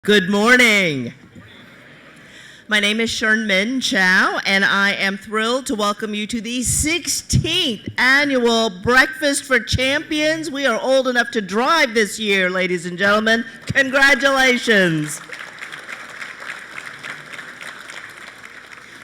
Good morning. My name is Sherman Chow, and I am thrilled to welcome you to the 16th annual Breakfast for Champions. We are old enough to drive this year, ladies and gentlemen. Congratulations.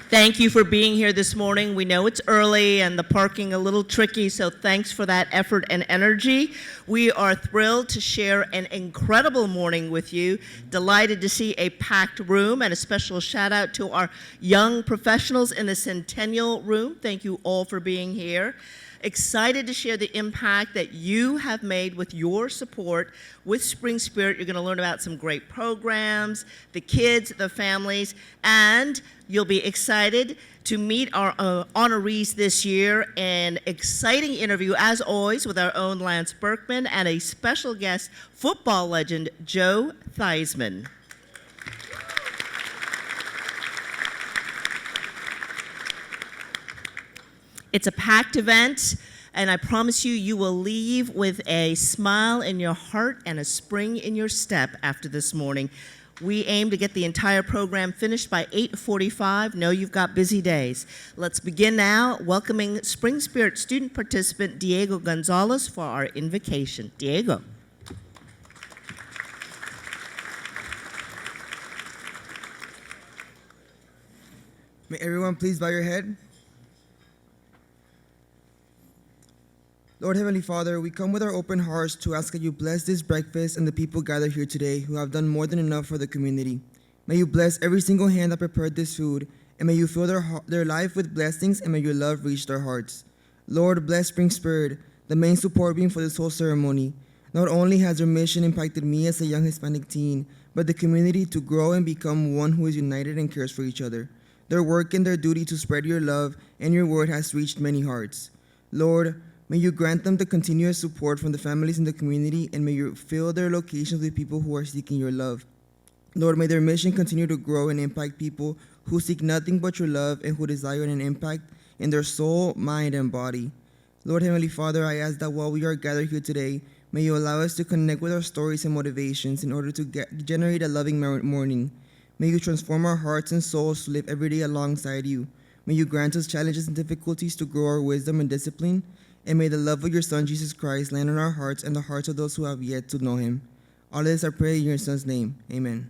Thank you for being here this morning. We know it's early and the parking a little tricky, so thanks for that effort and energy. We are thrilled to share an incredible morning with you. Delighted to see a packed room, and a special shout out to our young professionals in the Centennial Room. Thank you all for being here. Excited to share the impact that you have made with your support with Spring Spirit. You're going to learn about some great programs, the kids, the families, and you'll be excited to meet our honorees this year. An exciting interview, as always, with our own Lance Berkman and a special guest, football legend Joe Theismann. It's a packed event, and I promise you, you will leave with a smile in your heart and a spring in your step after this morning. We aim to get the entire program finished by 8:45. Know you've got busy days. Let's begin now, welcoming Spring Spirit student participant Diego Gonzalez for our invocation. Diego. May everyone please bow your head. Lord Heavenly Father, we come with our open hearts to ask that you bless this breakfast and the people gathered here today who have done more than enough for the community. May you bless every single hand that prepared this food, and may you fill their life with blessings, and may your love reach their hearts. Lord, bless Spring Spirit, the main support beam for this whole ceremony. Not only has their mission impacted me as a young Hispanic teen, but the community to grow and become one who is united and cares for each other. Their work and their duty to spread your love and your word has reached many hearts. Lord, may you grant them the continuous support from the families in the community, and may you fill their locations with people who are seeking your love. Lord, may their mission continue to grow and impact people who seek nothing but your love and who desire an impact in their soul, mind, and body. Lord Heavenly Father, I ask that while we are gathered here today, may you allow us to connect with our stories and motivations in order to generate a loving morning. May you transform our hearts and souls to live every day alongside you. May you grant us challenges and difficulties to grow our wisdom and discipline. And may the love of your Son, Jesus Christ, land on our hearts and the hearts of those who have yet to know him. All this I pray in your Son's name. Amen.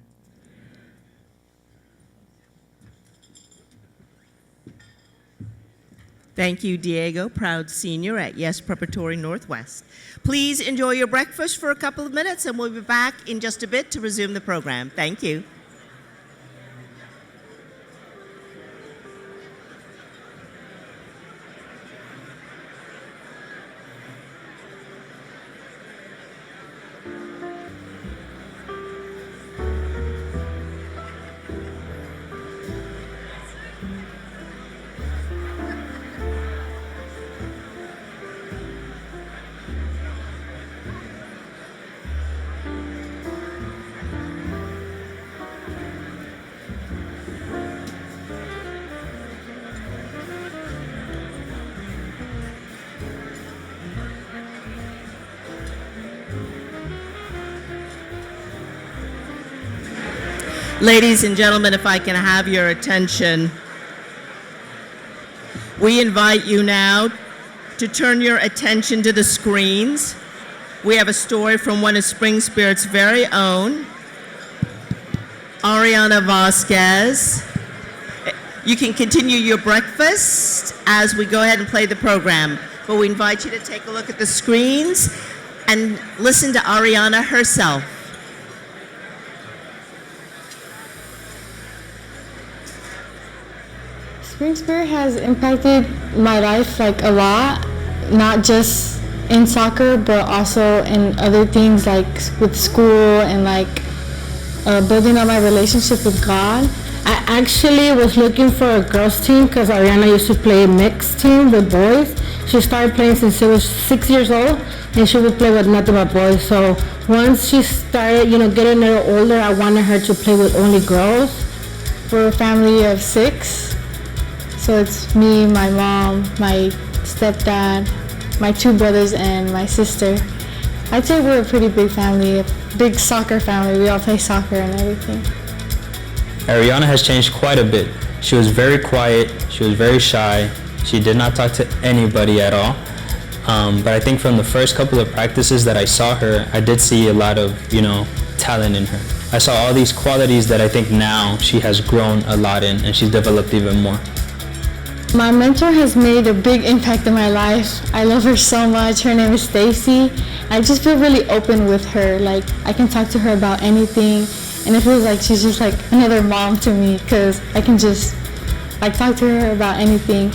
Thank you, Diego, proud senior at Yes Preparatory Northwest. Please enjoy your breakfast for a couple of minutes, and we'll be back in just a bit to resume the program. Thank you. Ladies and gentlemen, if I can have your attention, we invite you now to turn your attention to the screens. We have a story from one of Spring Spirit's very own, Ariana Vasquez. You can continue your breakfast as we go ahead and play the program, but we invite you to take a look at the screens and listen to Ariana herself. Spring Spirit has impacted my life a lot, not just in soccer, but also in other things like with school and building up my relationship with God. I actually was looking for a girls team because Ariana used to play mixed team with boys. She started playing since she was 6 years old, and she would play with nothing but boys. So once she started, getting a little older, I wanted her to play with only girls. We're a family of 6. So it's me, my mom, my stepdad, my 2 brothers, and my sister. I'd say we're a pretty big family, a big soccer family. We all play soccer and everything. Ariana has changed quite a bit. She was very quiet, she was very shy, she did not talk to anybody at all. But I think from the first couple of practices that I saw her, I did see a lot of, talent in her. I saw all these qualities that I think now she has grown a lot in, and she's developed even more. My mentor has made a big impact in my life. I love her so much. Her name is Stacy. I just feel really open with her. Like, I can talk to her about anything, and it feels like she's just like another mom to me because I can just talk to her about anything.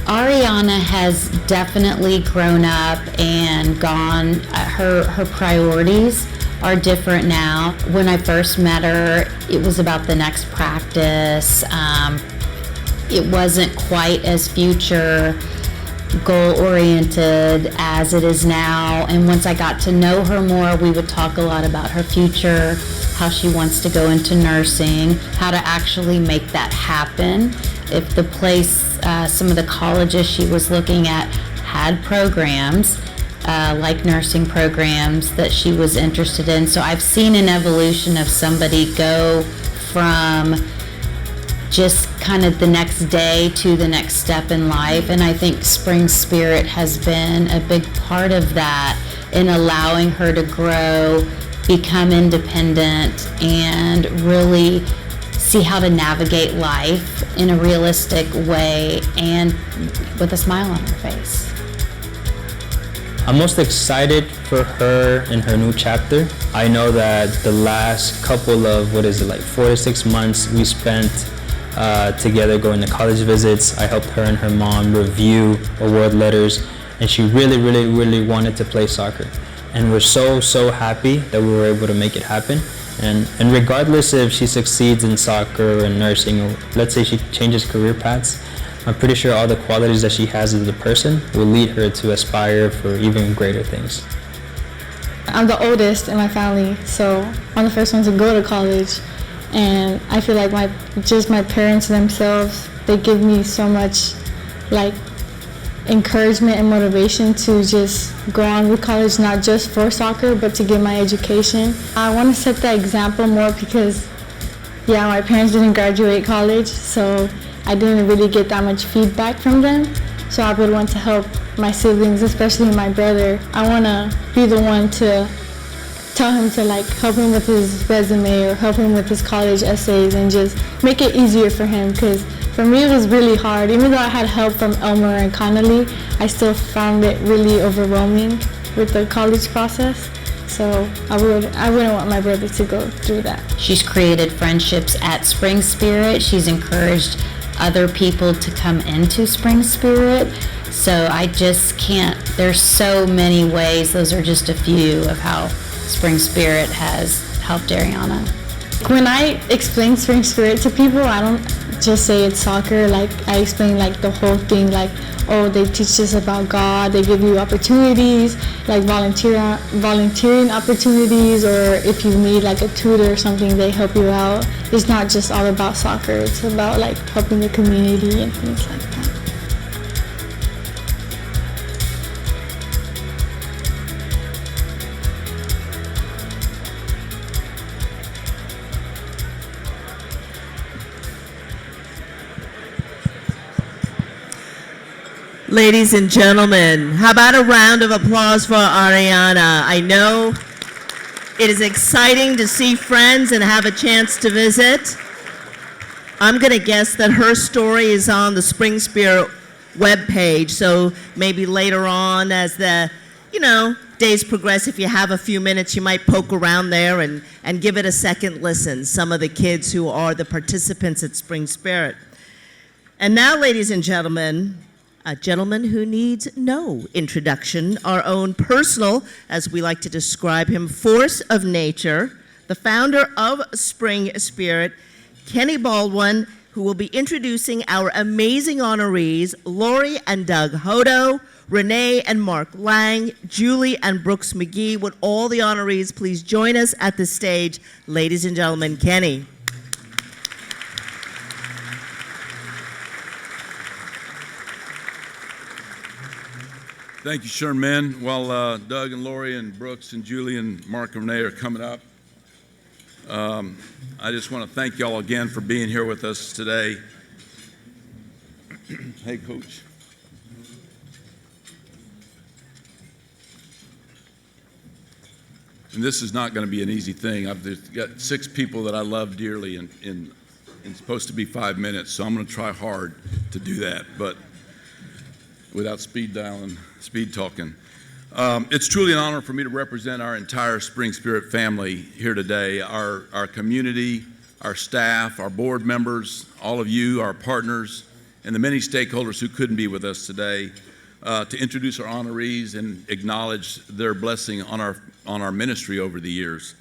Ariana has definitely grown up and gone, her priorities are different now. When I first met her, it was about the next practice. It wasn't quite as future goal-oriented as it is now. And once I got to know her more, we would talk a lot about her future, how she wants to go into nursing, how to actually make that happen. If the place, some of the colleges she was looking at had programs, like nursing programs that she was interested in. So I've seen an evolution of somebody go from just kind of the next day to the next step in life. And I think Spring Spirit has been a big part of that in allowing her to grow, become independent, and really see how to navigate life in a realistic way and with a smile on her face. I'm most excited for her in her new chapter. I know that the last couple of, 4 to 6 months we spent together going to college visits. I helped her and her mom review award letters, and she really wanted to play soccer. And we're so happy that we were able to make it happen. And regardless if she succeeds in soccer or nursing, or let's say she changes career paths, I'm pretty sure all the qualities that she has as a person will lead her to aspire for even greater things. I'm the oldest in my family, so I'm the first one to go to college. And I feel like my parents themselves, they give me so much encouragement and motivation to just go on with college, not just for soccer, but to get my education. I want to set the example more because, my parents didn't graduate college, so I didn't really get that much feedback from them. So I would want to help my siblings, especially my brother. I want to be the one to tell him to help him with his resume or help him with his college essays and just make it easier for him, because for me it was really hard. Even though I had help from Elmer and Connolly, I still found it really overwhelming with the college process. So I wouldn't want my brother to go through that. She's created friendships at Spring Spirit. She's encouraged other people to come into Spring Spirit. So I just can't, there's so many ways. Those are just a few of how Spring Spirit has helped Ariana. When I explain Spring Spirit to people, I don't just say it's soccer. I explain the whole thing, they teach us about God, they give you opportunities, volunteering opportunities, or if you need a tutor or something, they help you out. It's not just all about soccer, it's about helping the community and things like that. Ladies and gentlemen, how about a round of applause for Ariana? I know it is exciting to see friends and have a chance to visit. I'm going to guess that her story is on the Spring Spirit webpage, so maybe later on as the, days progress, if you have a few minutes, you might poke around there and give it a second listen, some of the kids who are the participants at Spring Spirit. And now, ladies and gentlemen, a gentleman who needs no introduction, our own personal, as we like to describe him, force of nature, the founder of Spring Spirit, Kenny Baldwin, who will be introducing our amazing honorees, Lori and Doug Hodo, Renee and Mark Lang, Julie and Brooks McGee. Would all the honorees please join us at the stage? Ladies and gentlemen, Kenny. Thank you, Sherman. While Doug and Lori and Brooks and Julie and Mark and Renee are coming up, I just want to thank y'all again for being here with us today. Hey, Coach. And this is not going to be an easy thing. I've got 6 people that I love dearly, and it's supposed to be 5 minutes, so I'm going to try hard to do that, but without speed talking. It's truly an honor for me to represent our entire Spring Spirit family here today, our community, our staff, our board members, all of you, our partners, and the many stakeholders who couldn't be with us today, to introduce our honorees and acknowledge their blessing on our ministry over the years.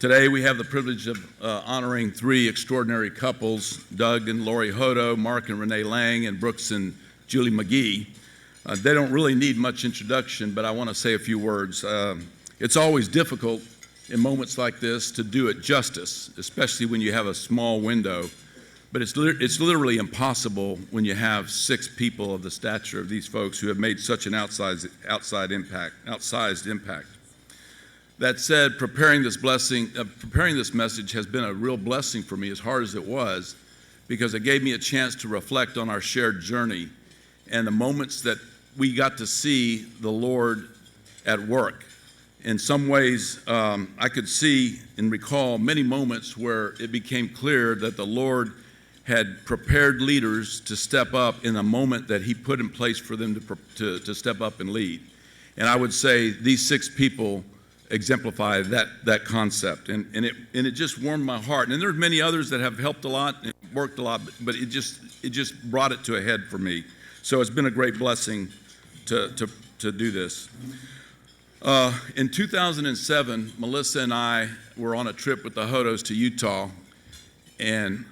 Today we have the privilege of honoring 3 extraordinary couples, Doug and Lori Hodo, Mark and Renee Lang, and Brooks and Julie McGee. They don't really need much introduction, but I want to say a few words. It's always difficult in moments like this to do it justice, especially when you have a small window. But it's literally impossible when you have 6 people of the stature of these folks who have made such an outsized impact. That said, preparing this message has been a real blessing for me, as hard as it was, because it gave me a chance to reflect on our shared journey and the moments that we got to see the Lord at work. In some ways, I could see and recall many moments where it became clear that the Lord had prepared leaders to step up in a moment that He put in place for them to step up and lead. And I would say these 6 people exemplify that concept, and it just warmed my heart. And there's many others that have helped a lot and worked a lot, but it just brought it to a head for me. So it's been a great blessing to do this. In 2007, Melissa and I were on a trip with the Hodos to Utah, and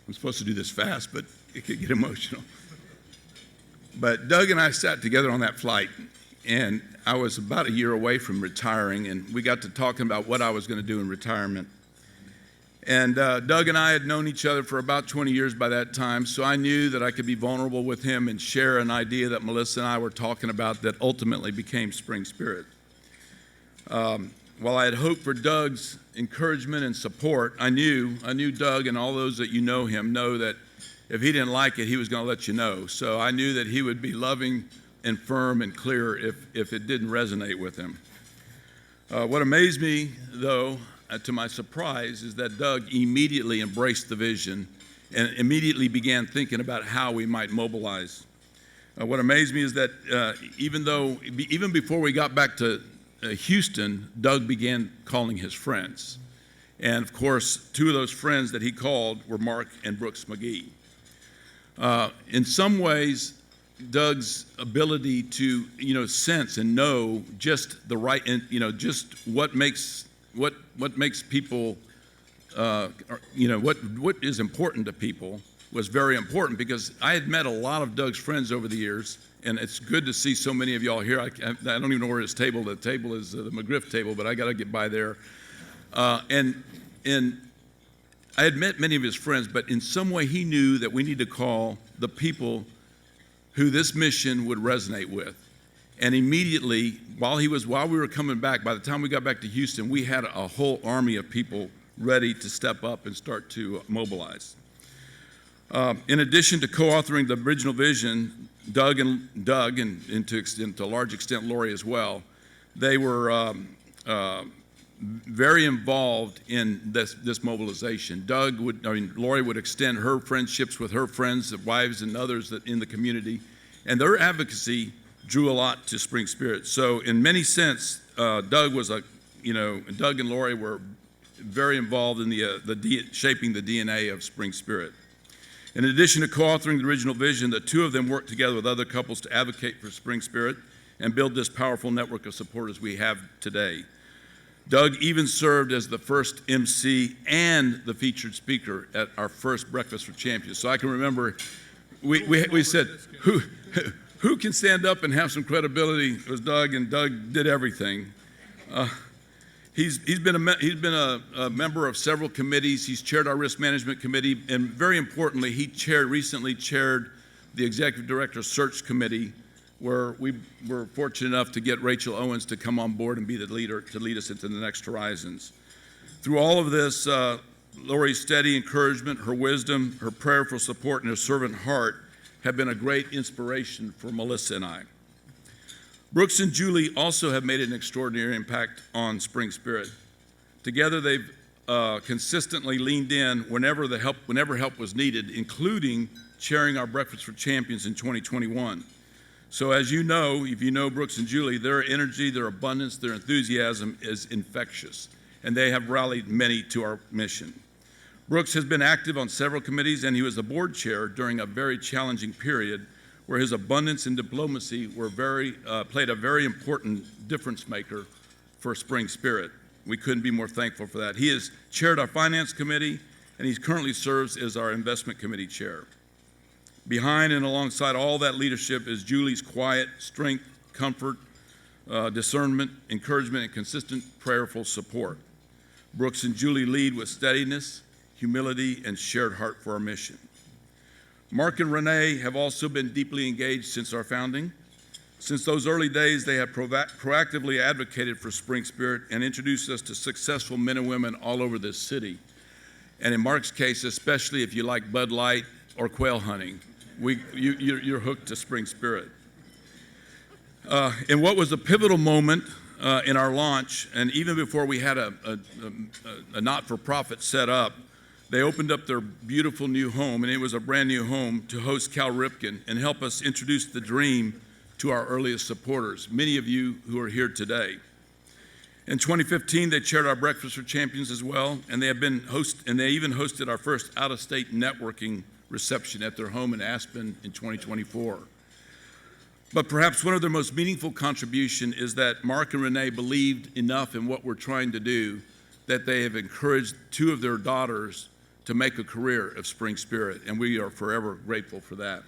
I'm supposed to do this fast, but it could get emotional. But Doug and I sat together on that flight, and I was about a year away from retiring, and we got to talking about what I was going to do in retirement. And Doug and I had known each other for about 20 years by that time, so I knew that I could be vulnerable with him and share an idea that Melissa and I were talking about that ultimately became Spring Spirit. While I had hoped for Doug's encouragement and support, I knew Doug, and all those that you know him know that if he didn't like it, he was going to let you know. So I knew that he would be loving and firm and clear if it didn't resonate with him. What amazed me, though, to my surprise, is that Doug immediately embraced the vision and immediately began thinking about how we might mobilize. What amazed me is that even before we got back to Houston, Doug began calling his friends. And of course, 2 of those friends that he called were Mark and Brooks McGee. In some ways, Doug's ability to, sense and know just the right, and just what makes people, what is important to people was very important, because I had met a lot of Doug's friends over the years, and it's good to see so many of y'all here. I don't even know where his table. The table is the McGriff table, but I got to get by there. And I had met many of his friends, but in some way he knew that we need to call the people who this mission would resonate with. And immediately, while we were coming back, by the time we got back to Houston, we had a whole army of people ready to step up and start to mobilize. In addition to co-authoring the original vision, Doug and to a large extent Lori as well, they were very involved in this mobilization. Lori would extend her friendships with her friends, wives, and others in the community, and their advocacy drew a lot to Spring Spirit. So in many sense, Doug and Lori were very involved in shaping the DNA of Spring Spirit. In addition to co-authoring the original vision, the 2 of them worked together with other couples to advocate for Spring Spirit and build this powerful network of supporters we have today. Doug even served as the first MC and the featured speaker at our first Breakfast for Champions. So I can remember we said, who can stand up and have some credibility? It was Doug, and Doug did everything. He's been a member of several committees. He's chaired our risk management committee, and very importantly, he recently chaired the Executive Director Search Committee, where we were fortunate enough to get Rachel Owens to come on board and be the leader to lead us into the next horizons. Through all of this, Lori's steady encouragement, her wisdom, her prayerful support, and her servant heart have been a great inspiration for Melissa and I. Brooks and Julie also have made an extraordinary impact on Spring Spirit. Together, they've consistently leaned in whenever help was needed, including chairing our Breakfast for Champions in 2021. So as you know, if you know Brooks and Julie, their energy, their abundance, their enthusiasm is infectious, and they have rallied many to our mission. Brooks has been active on several committees, and he was the board chair during a very challenging period where his abundance and diplomacy played a very important difference maker for Spring Spirit. We couldn't be more thankful for that. He has chaired our finance committee, and he currently serves as our investment committee chair. Behind and alongside all that leadership is Julie's quiet strength, comfort, discernment, encouragement, and consistent prayerful support. Brooks and Julie lead with steadiness, humility, and shared heart for our mission. Mark and Renee have also been deeply engaged since our founding. Since those early days, they have proactively advocated for Spring Spirit and introduced us to successful men and women all over this city. And in Mark's case, especially if you like Bud Light or quail hunting, you're hooked to Spring Spirit. In what was a pivotal moment in our launch, and even before we had a not-for-profit set up, they opened up their beautiful new home, and it was a brand new home, to host Cal Ripken and help us introduce the dream to our earliest supporters, many of you who are here today. In 2015, they chaired our Breakfast for Champions as well, and they even hosted our first out-of-state networking reception at their home in Aspen in 2024. But perhaps one of their most meaningful contribution is that Mark and Renee believed enough in what we're trying to do that they have encouraged two of their daughters to make a career of Spring Spirit, and we are forever grateful for that.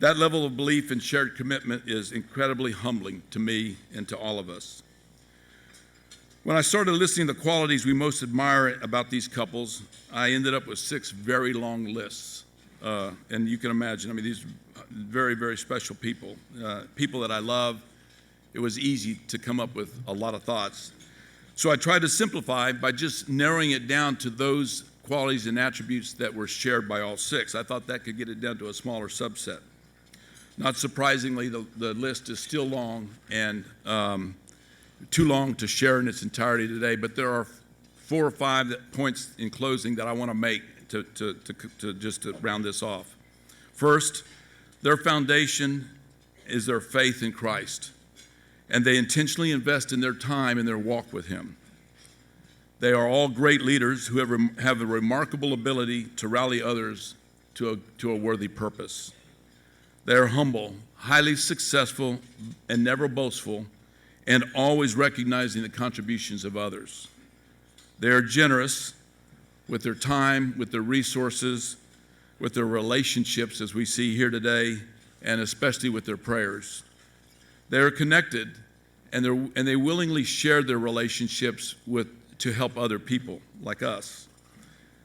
That level of belief and shared commitment is incredibly humbling to me and to all of us. When I started listing the qualities we most admire about these couples, I ended up with 6 very long lists. And you can imagine, I mean, these are very, very special people, people that I love. It was easy to come up with a lot of thoughts. So I tried to simplify by just narrowing it down to those qualities and attributes that were shared by all 6. I thought that could get it down to a smaller subset. Not surprisingly, the list is still long and too long to share in its entirety today, but there are 4 or 5 points in closing that I want to make to round this off. First, their foundation is their faith in Christ, and they intentionally invest in their time and their walk with Him. They are all great leaders who have a remarkable ability to rally others to a worthy purpose. They are humble, highly successful, and never boastful, and always recognizing the contributions of others. They are generous with their time, with their resources, with their relationships, as we see here today, and especially with their prayers. They are connected, and they willingly share their relationships to help other people like us.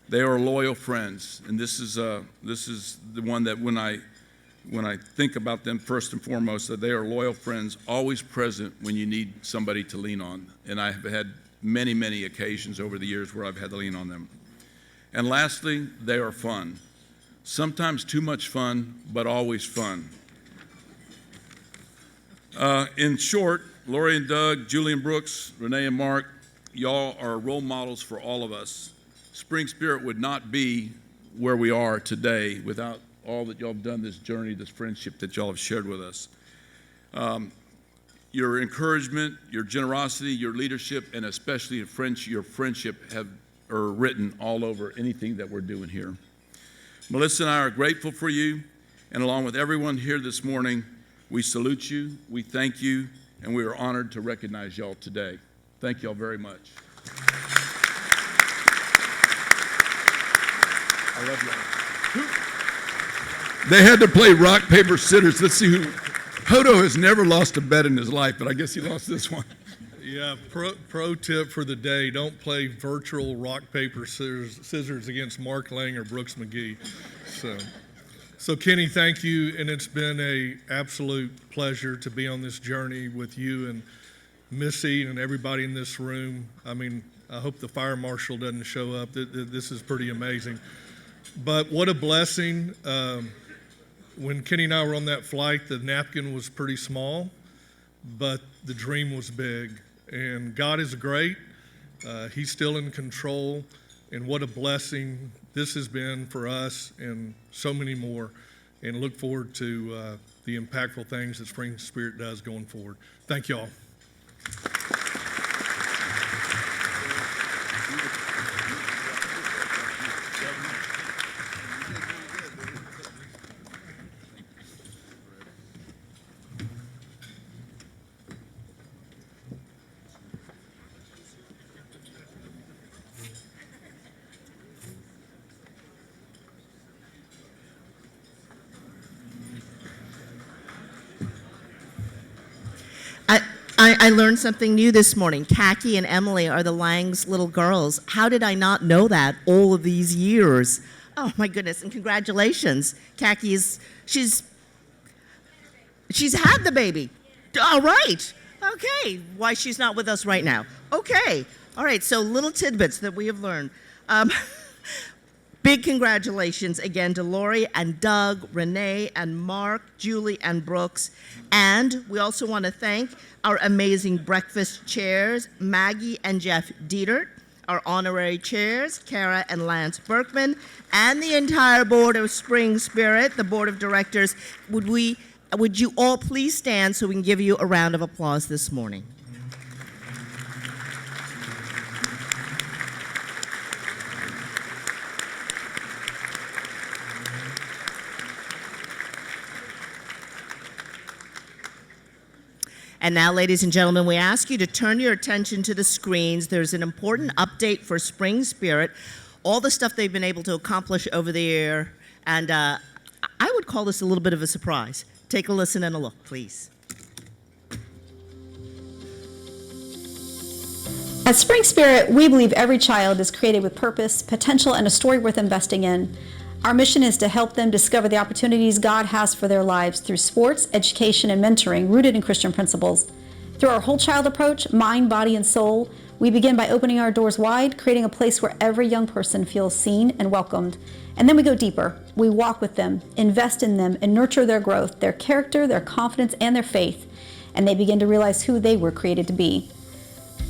They are loyal friends, and this is the one that when I think about them first and foremost, that they are loyal friends, always present when you need somebody to lean on. And I have had many, many occasions over the years where I've had to lean on them. And lastly, they are fun. Sometimes too much fun, but always fun. In short, Lori and Doug, Julie and Brooks, Renee and Mark, y'all are role models for all of us. Spring Spirit would not be where we are today without all that y'all have done, this journey, this friendship that y'all have shared with us. Your encouragement, your generosity, your leadership, and especially your friendship are written all over anything that we're doing here. Melissa and I are grateful for you, and along with everyone here this morning, we salute you, we thank you, and we are honored to recognize y'all today. Thank y'all very much. I love y'all. They had to play rock, paper, scissors. Let's see who. Hodo has never lost a bet in his life, but I guess he lost this one. Yeah, pro tip for the day, don't play virtual rock, paper, scissors against Mark Lang or Brooks McGee. So, So Kenny, thank you, and it's been a absolute pleasure to be on this journey with you and Missy and everybody in this room. I mean, I hope the fire marshal doesn't show up. This is pretty amazing. But what a blessing. When Kenny and I were on that flight, the napkin was pretty small, but the dream was big. And God is great. He's still in control. And what a blessing this has been for us and so many more. And look forward to the impactful things that Spring Spirit does going forward. Thank you all. I learned something new this morning. Khaki and Emily are the Lang's little girls. How did I not know that all of these years? Oh my goodness, and congratulations. Khaki she's had the baby. All right. Okay. Why she's not with us right now. Okay. All right, so little tidbits that we have learned. Big congratulations again to Lori and Doug, Renee and Mark, Julie and Brooks. And we also want to thank our amazing breakfast chairs, Maggie and Jeff Dietert, our honorary chairs, Kara and Lance Berkman, and the entire board of Spring Spirit, the board of directors. Would you all please stand so we can give you a round of applause this morning? And now, ladies and gentlemen, we ask you to turn your attention to the screens. There's an important update for Spring Spirit, all the stuff they've been able to accomplish over the year, and I would call this a little bit of a surprise. Take a listen and a look, please. At Spring Spirit, we believe every child is created with purpose, potential, and a story worth investing in. Our mission is to help them discover the opportunities God has for their lives through sports, education, and mentoring rooted in Christian principles. Through our whole child approach, mind, body, and soul, we begin by opening our doors wide, creating a place where every young person feels seen and welcomed. And then we go deeper. We walk with them, invest in them, and nurture their growth, their character, their confidence, and their faith. And they begin to realize who they were created to be.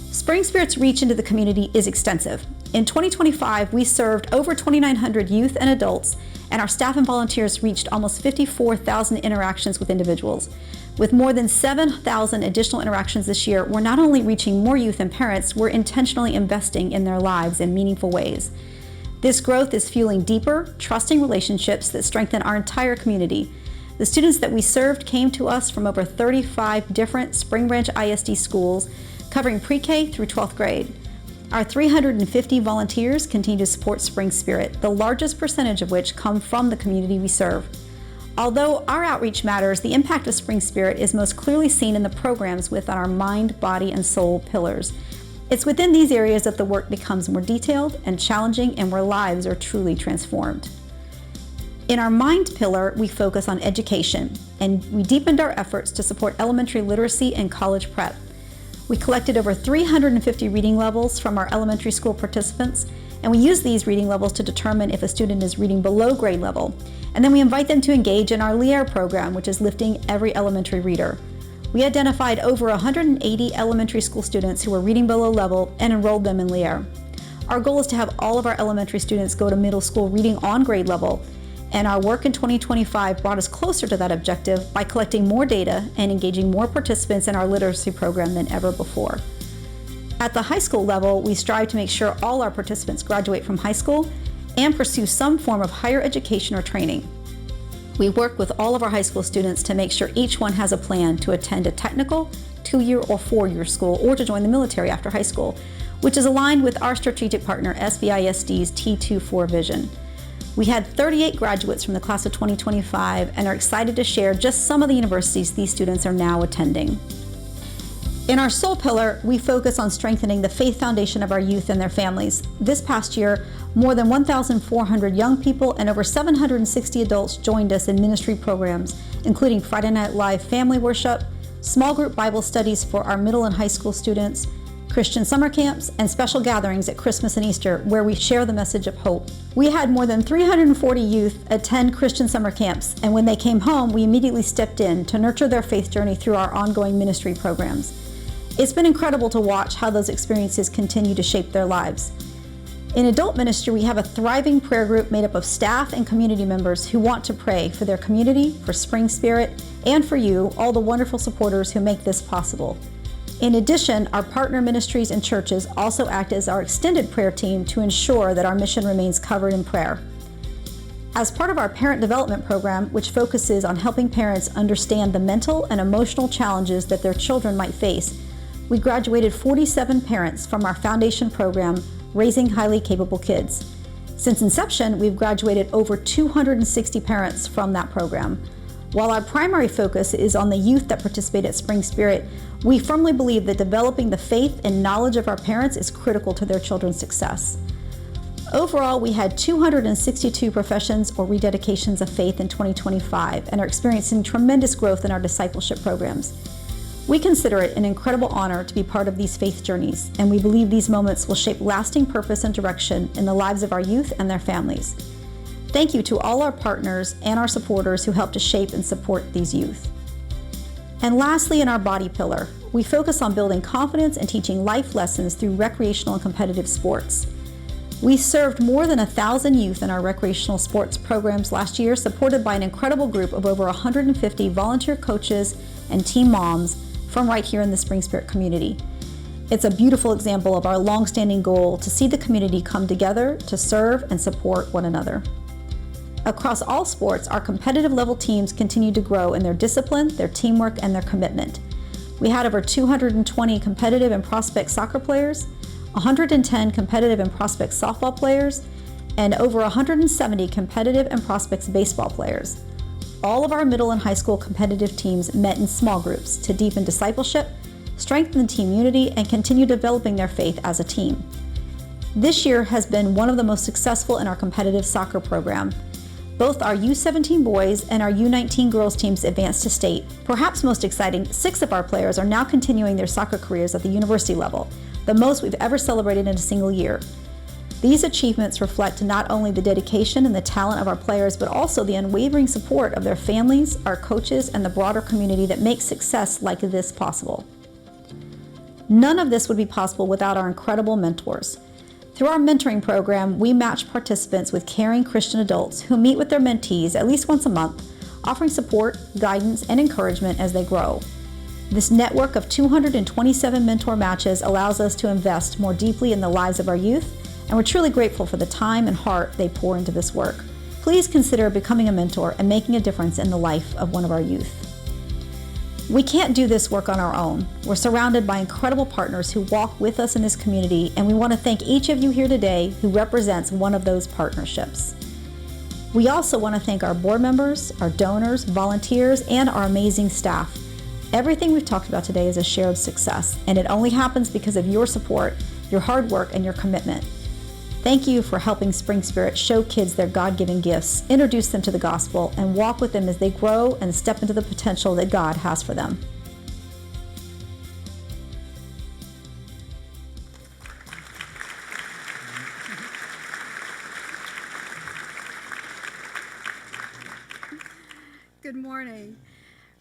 Spring Spirit's reach into the community is extensive. In 2025, we served over 2,900 youth and adults, and our staff and volunteers reached almost 54,000 interactions with individuals. With more than 7,000 additional interactions this year, we're not only reaching more youth and parents, we're intentionally investing in their lives in meaningful ways. This growth is fueling deeper, trusting relationships that strengthen our entire community. The students that we served came to us from over 35 different Spring Branch ISD schools, covering pre-K through 12th grade. Our 350 volunteers continue to support Spring Spirit, the largest percentage of which come from the community we serve. Although our outreach matters, the impact of Spring Spirit is most clearly seen in the programs within our mind, body, and soul pillars. It's within these areas that the work becomes more detailed and challenging and where lives are truly transformed. In our mind pillar, we focus on education, and we deepened our efforts to support elementary literacy and college prep. We collected over 350 reading levels from our elementary school participants, and we use these reading levels to determine if a student is reading below grade level. And then we invite them to engage in our LIER program, which is lifting every elementary reader. We identified over 180 elementary school students who were reading below level and enrolled them in LIER. Our goal is to have all of our elementary students go to middle school reading on grade level, and our work in 2025 brought us closer to that objective by collecting more data and engaging more participants in our literacy program than ever before. At the high school level, we strive to make sure all our participants graduate from high school and pursue some form of higher education or training. We work with all of our high school students to make sure each one has a plan to attend a technical, 2-year or 4-year school, or to join the military after high school, which is aligned with our strategic partner SBISD's T24 vision. We had 38 graduates from the class of 2025 and are excited to share just some of the universities these students are now attending. In our soul pillar, we focus on strengthening the faith foundation of our youth and their families. This past year, more than 1,400 young people and over 760 adults joined us in ministry programs, including Friday Night Live family worship, small group Bible studies for our middle and high school students, Christian summer camps, and special gatherings at Christmas and Easter where we share the message of hope. We had more than 340 youth attend Christian summer camps, and when they came home, we immediately stepped in to nurture their faith journey through our ongoing ministry programs. It's been incredible to watch how those experiences continue to shape their lives. In adult ministry, we have a thriving prayer group made up of staff and community members who want to pray for their community, for Spring Spirit, and for you, all the wonderful supporters who make this possible. In addition, our partner ministries and churches also act as our extended prayer team to ensure that our mission remains covered in prayer. As part of our parent development program, which focuses on helping parents understand the mental and emotional challenges that their children might face, we graduated 47 parents from our foundation program, Raising Highly Capable Kids. Since inception, we've graduated over 260 parents from that program. While our primary focus is on the youth that participate at Spring Spirit, we firmly believe that developing the faith and knowledge of our parents is critical to their children's success. Overall, we had 262 professions or rededications of faith in 2025 and are experiencing tremendous growth in our discipleship programs. We consider it an incredible honor to be part of these faith journeys, and we believe these moments will shape lasting purpose and direction in the lives of our youth and their families. Thank you to all our partners and our supporters who help to shape and support these youth. And lastly, in our body pillar, we focus on building confidence and teaching life lessons through recreational and competitive sports. We served more than 1,000 youth in our recreational sports programs last year, supported by an incredible group of over 150 volunteer coaches and team moms from right here in the Spring Spirit community. It's a beautiful example of our longstanding goal to see the community come together to serve and support one another. Across all sports, our competitive level teams continue to grow in their discipline, their teamwork, and their commitment. We had over 220 competitive and prospect soccer players, 110 competitive and prospect softball players, and over 170 competitive and prospects baseball players. All of our middle and high school competitive teams met in small groups to deepen discipleship, strengthen team unity, and continue developing their faith as a team. This year has been one of the most successful in our competitive soccer program. Both our U17 boys and our U19 girls teams advanced to state. Perhaps most exciting, 6 of our players are now continuing their soccer careers at the university level, the most we've ever celebrated in a single year. These achievements reflect not only the dedication and the talent of our players, but also the unwavering support of their families, our coaches, and the broader community that makes success like this possible. None of this would be possible without our incredible mentors. Through our mentoring program, we match participants with caring Christian adults who meet with their mentees at least once a month, offering support, guidance, and encouragement as they grow. This network of 227 mentor matches allows us to invest more deeply in the lives of our youth, and we're truly grateful for the time and heart they pour into this work. Please consider becoming a mentor and making a difference in the life of one of our youth. We can't do this work on our own. We're surrounded by incredible partners who walk with us in this community, and we want to thank each of you here today who represents one of those partnerships. We also want to thank our board members, our donors, volunteers, and our amazing staff. Everything we've talked about today is a shared success, and it only happens because of your support, your hard work, and your commitment. Thank you for helping Spring Spirit show kids their God-given gifts, introduce them to the gospel, and walk with them as they grow and step into the potential that God has for them. Good morning.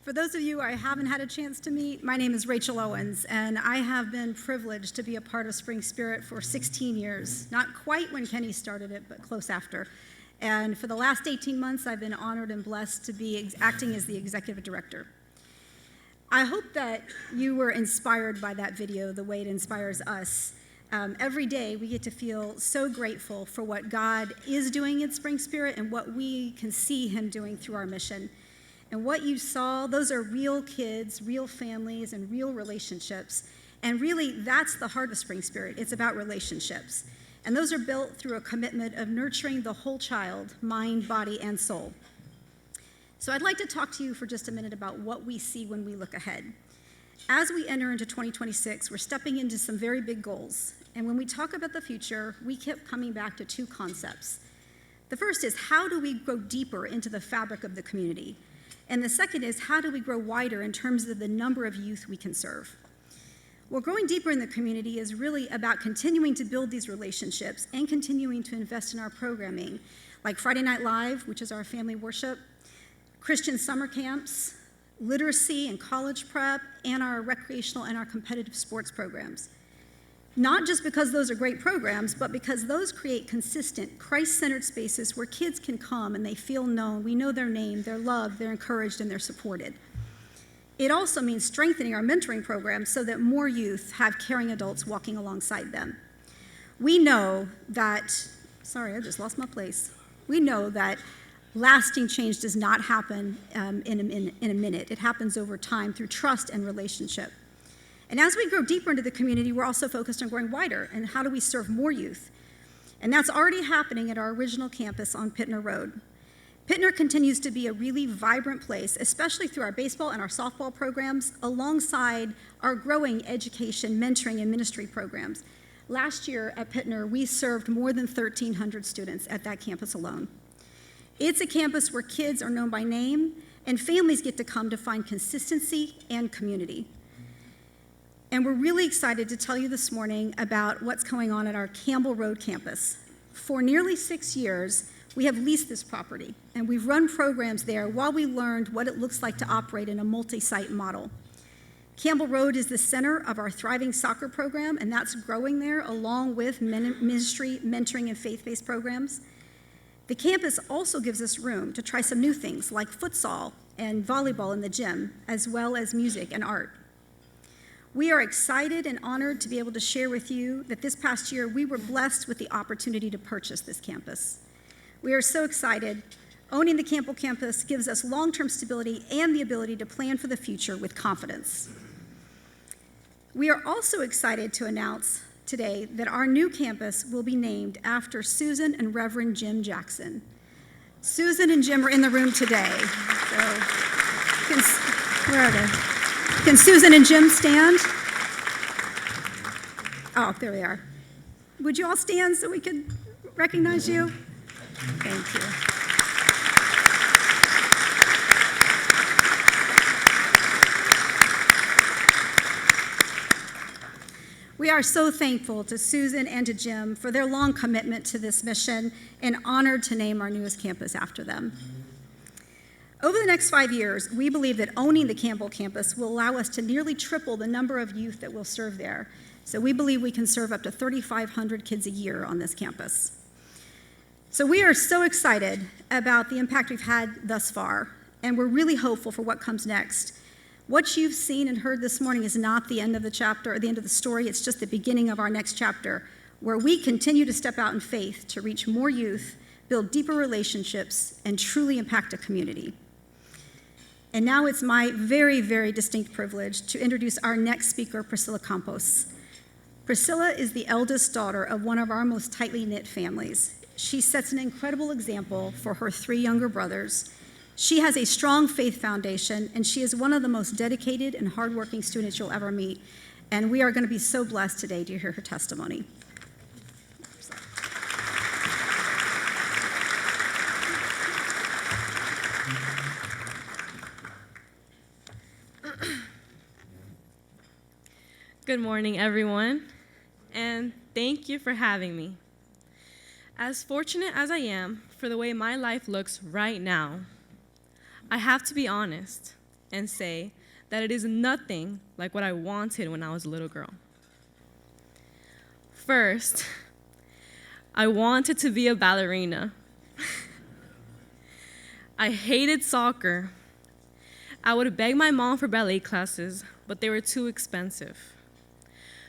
For those of you I haven't had a chance to meet, my name is Rachel Owens, and I have been privileged to be a part of Spring Spirit for 16 years. Not quite when Kenny started it, but close after. And for the last 18 months, I've been honored and blessed to be acting as the executive director. I hope that you were inspired by that video the way it inspires us. Every day, we get to feel so grateful for what God is doing in Spring Spirit and what we can see Him doing through our mission. And what you saw, those are real kids, real families, and real relationships. And really, that's the heart of Spring Spirit. It's about relationships. And those are built through a commitment of nurturing the whole child, mind, body, and soul. So I'd like to talk to you for just a minute about what we see when we look ahead. As we enter into 2026, we're stepping into some very big goals. And when we talk about the future, we keep coming back to two concepts. The first is, how do we grow deeper into the fabric of the community? And the second is, how do we grow wider in terms of the number of youth we can serve? Well, growing deeper in the community is really about continuing to build these relationships and continuing to invest in our programming, like Friday Night Live, which is our family worship, Christian summer camps, literacy and college prep, and our recreational and our competitive sports programs. Not just because those are great programs, but because those create consistent, Christ-centered spaces where kids can come and they feel known. We know their name, they're loved, they're encouraged, and they're supported. It also means strengthening our mentoring programs so that more youth have caring adults walking alongside them. We know that, sorry, I just lost my place. We know that lasting change does not happen in a minute. It happens over time through trust and relationship. And as we grow deeper into the community, we're also focused on growing wider and how do we serve more youth. And that's already happening at our original campus on Pittner Road. Pittner continues to be a really vibrant place, especially through our baseball and our softball programs, alongside our growing education, mentoring, and ministry programs. Last year at Pittner, we served more than 1,300 students at that campus alone. It's a campus where kids are known by name and families get to come to find consistency and community. And we're really excited to tell you this morning about what's going on at our Campbell Road campus. For nearly 6 years, we have leased this property, and we've run programs there while we learned what it looks like to operate in a multi-site model. Campbell Road is the center of our thriving soccer program, and that's growing there along with ministry, mentoring, and faith-based programs. The campus also gives us room to try some new things like futsal and volleyball in the gym, as well as music and art. We are excited and honored to be able to share with you that this past year we were blessed with the opportunity to purchase this campus. We are so excited. Owning the Campbell campus gives us long-term stability and the ability to plan for the future with confidence. We are also excited to announce today that our new campus will be named after Susan and Reverend Jim Jackson. Susan and Jim are in the room today. So, where are they? Can Susan and Jim stand? Oh, there they are. Would you all stand so we could recognize you? Thank you. We are so thankful to Susan and to Jim for their long commitment to this mission and honored to name our newest campus after them. Over the next 5 years, we believe that owning the Campbell campus will allow us to nearly triple the number of youth that will serve there. So we believe we can serve up to 3,500 kids a year on this campus. So we are so excited about the impact we've had thus far, and we're really hopeful for what comes next. What you've seen and heard this morning is not the end of the chapter or the end of the story. It's just the beginning of our next chapter, where we continue to step out in faith to reach more youth, build deeper relationships, and truly impact a community. And now it's my very, very distinct privilege to introduce our next speaker, Priscilla Campos. Priscilla is the eldest daughter of one of our most tightly knit families. She sets an incredible example for her 3 younger brothers. She has a strong faith foundation, and she is one of the most dedicated and hardworking students you'll ever meet. And we are going to be so blessed today to hear her testimony. Good morning, everyone, and thank you for having me. As fortunate as I am for the way my life looks right now, I have to be honest and say that it is nothing like what I wanted when I was a little girl. First, I wanted to be a ballerina. I hated soccer. I would beg my mom for ballet classes, but they were too expensive.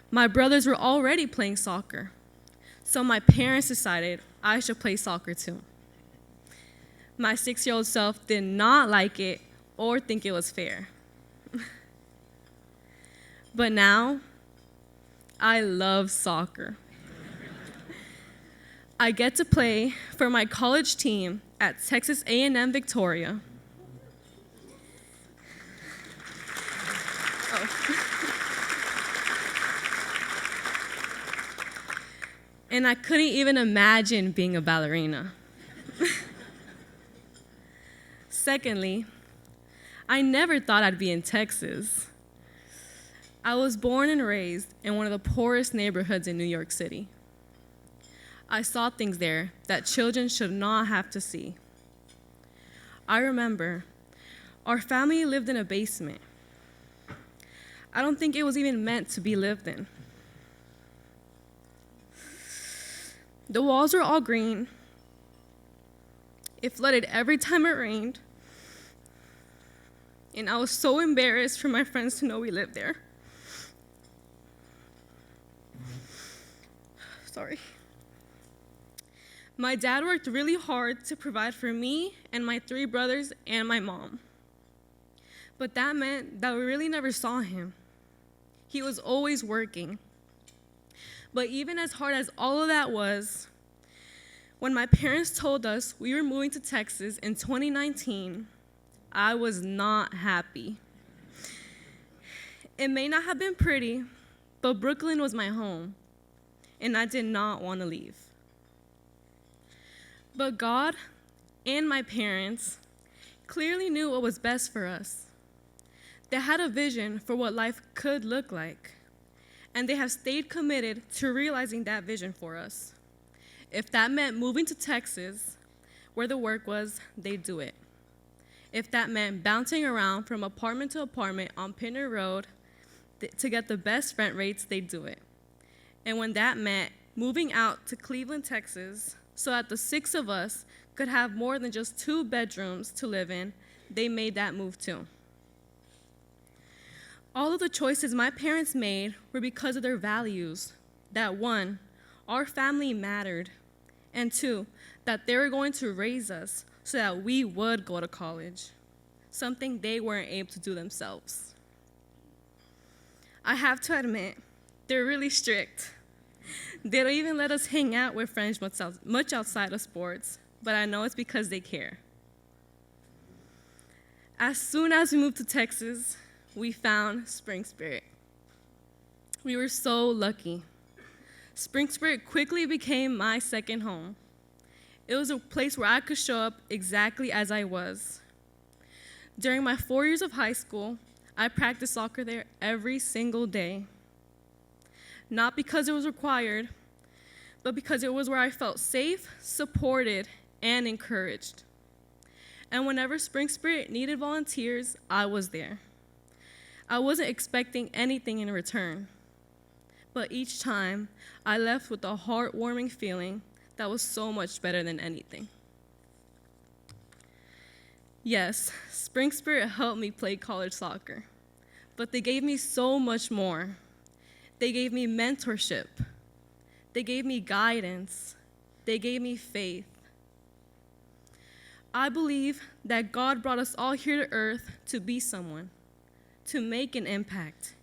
My brothers were already playing soccer, so my parents decided I should play soccer too. My 6-year-old self did not like it or think it was fair. But now, I love soccer. I get to play for my college team at Texas A&M Victoria. Oh. and I couldn't even imagine being a ballerina. Secondly, I never thought I'd be in Texas. I was born and raised in one of the poorest neighborhoods in New York City. I saw things there that children should not have to see. I remember our family lived in a basement. I don't think it was even meant to be lived in. The walls were all green. It flooded every time it rained. And I was so embarrassed for my friends to know we lived there. Sorry. My dad worked really hard to provide for me and my 3 brothers and my mom. But that meant that we really never saw him. He was always working. But even as hard as all of that was, when my parents told us we were moving to Texas in 2019, I was not happy. It may not have been pretty, but Brooklyn was my home, and I did not want to leave. But God and my parents clearly knew what was best for us. They had a vision for what life could look like, and they have stayed committed to realizing that vision for us. If that meant moving to Texas, where the work was, they'd do it. If that meant bouncing around from apartment to apartment on Pinner Road to get the best rent rates, they'd do it. And when that meant moving out to Cleveland, Texas, so that the 6 of us could have more than just 2 bedrooms to live in, they made that move too. All of the choices my parents made were because of their values, that 1, our family mattered, and 2, that they were going to raise us so that we would go to college, something they weren't able to do themselves. I have to admit, they're really strict. They don't even let us hang out with friends much outside of sports, but I know it's because they care. As soon as we moved to Texas, we found Spring Spirit. We were so lucky. Spring Spirit quickly became my second home. It was a place where I could show up exactly as I was. During my 4 years of high school, I practiced soccer there every single day. Not because it was required, but because it was where I felt safe, supported, and encouraged. And whenever Spring Spirit needed volunteers, I was there. I wasn't expecting anything in return, but each time I left with a heartwarming feeling that was so much better than anything. Yes, Spring Spirit helped me play college soccer, but they gave me so much more. They gave me mentorship. They gave me guidance. They gave me faith. I believe that God brought us all here to earth to be someone, to make an impact.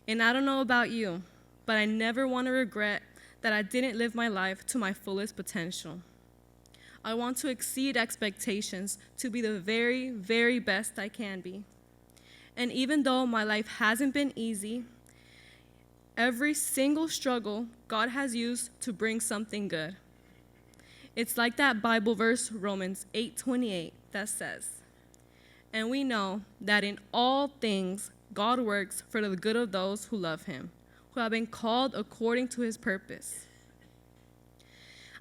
And I don't know about you, but I never want to regret that I didn't live my life to my fullest potential. I want to exceed expectations to be the very, very best I can be. And even though my life hasn't been easy, every single struggle God has used to bring something good. It's like that Bible verse, Romans 8:28, that says, "And we know that in all things God works for the good of those who love him, who have been called according to his purpose."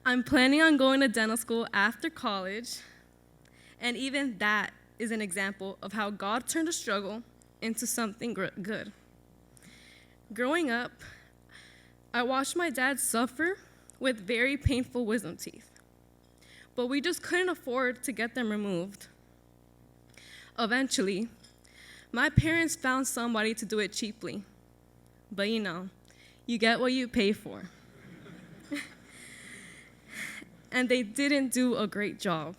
I'm planning on going to dental school after college, and even that is an example of how God turned a struggle into something good. Growing up, I watched my dad suffer with very painful wisdom teeth, but we just couldn't afford to get them removed. Eventually, my parents found somebody to do it cheaply, but you get what you pay for. And they didn't do a great job.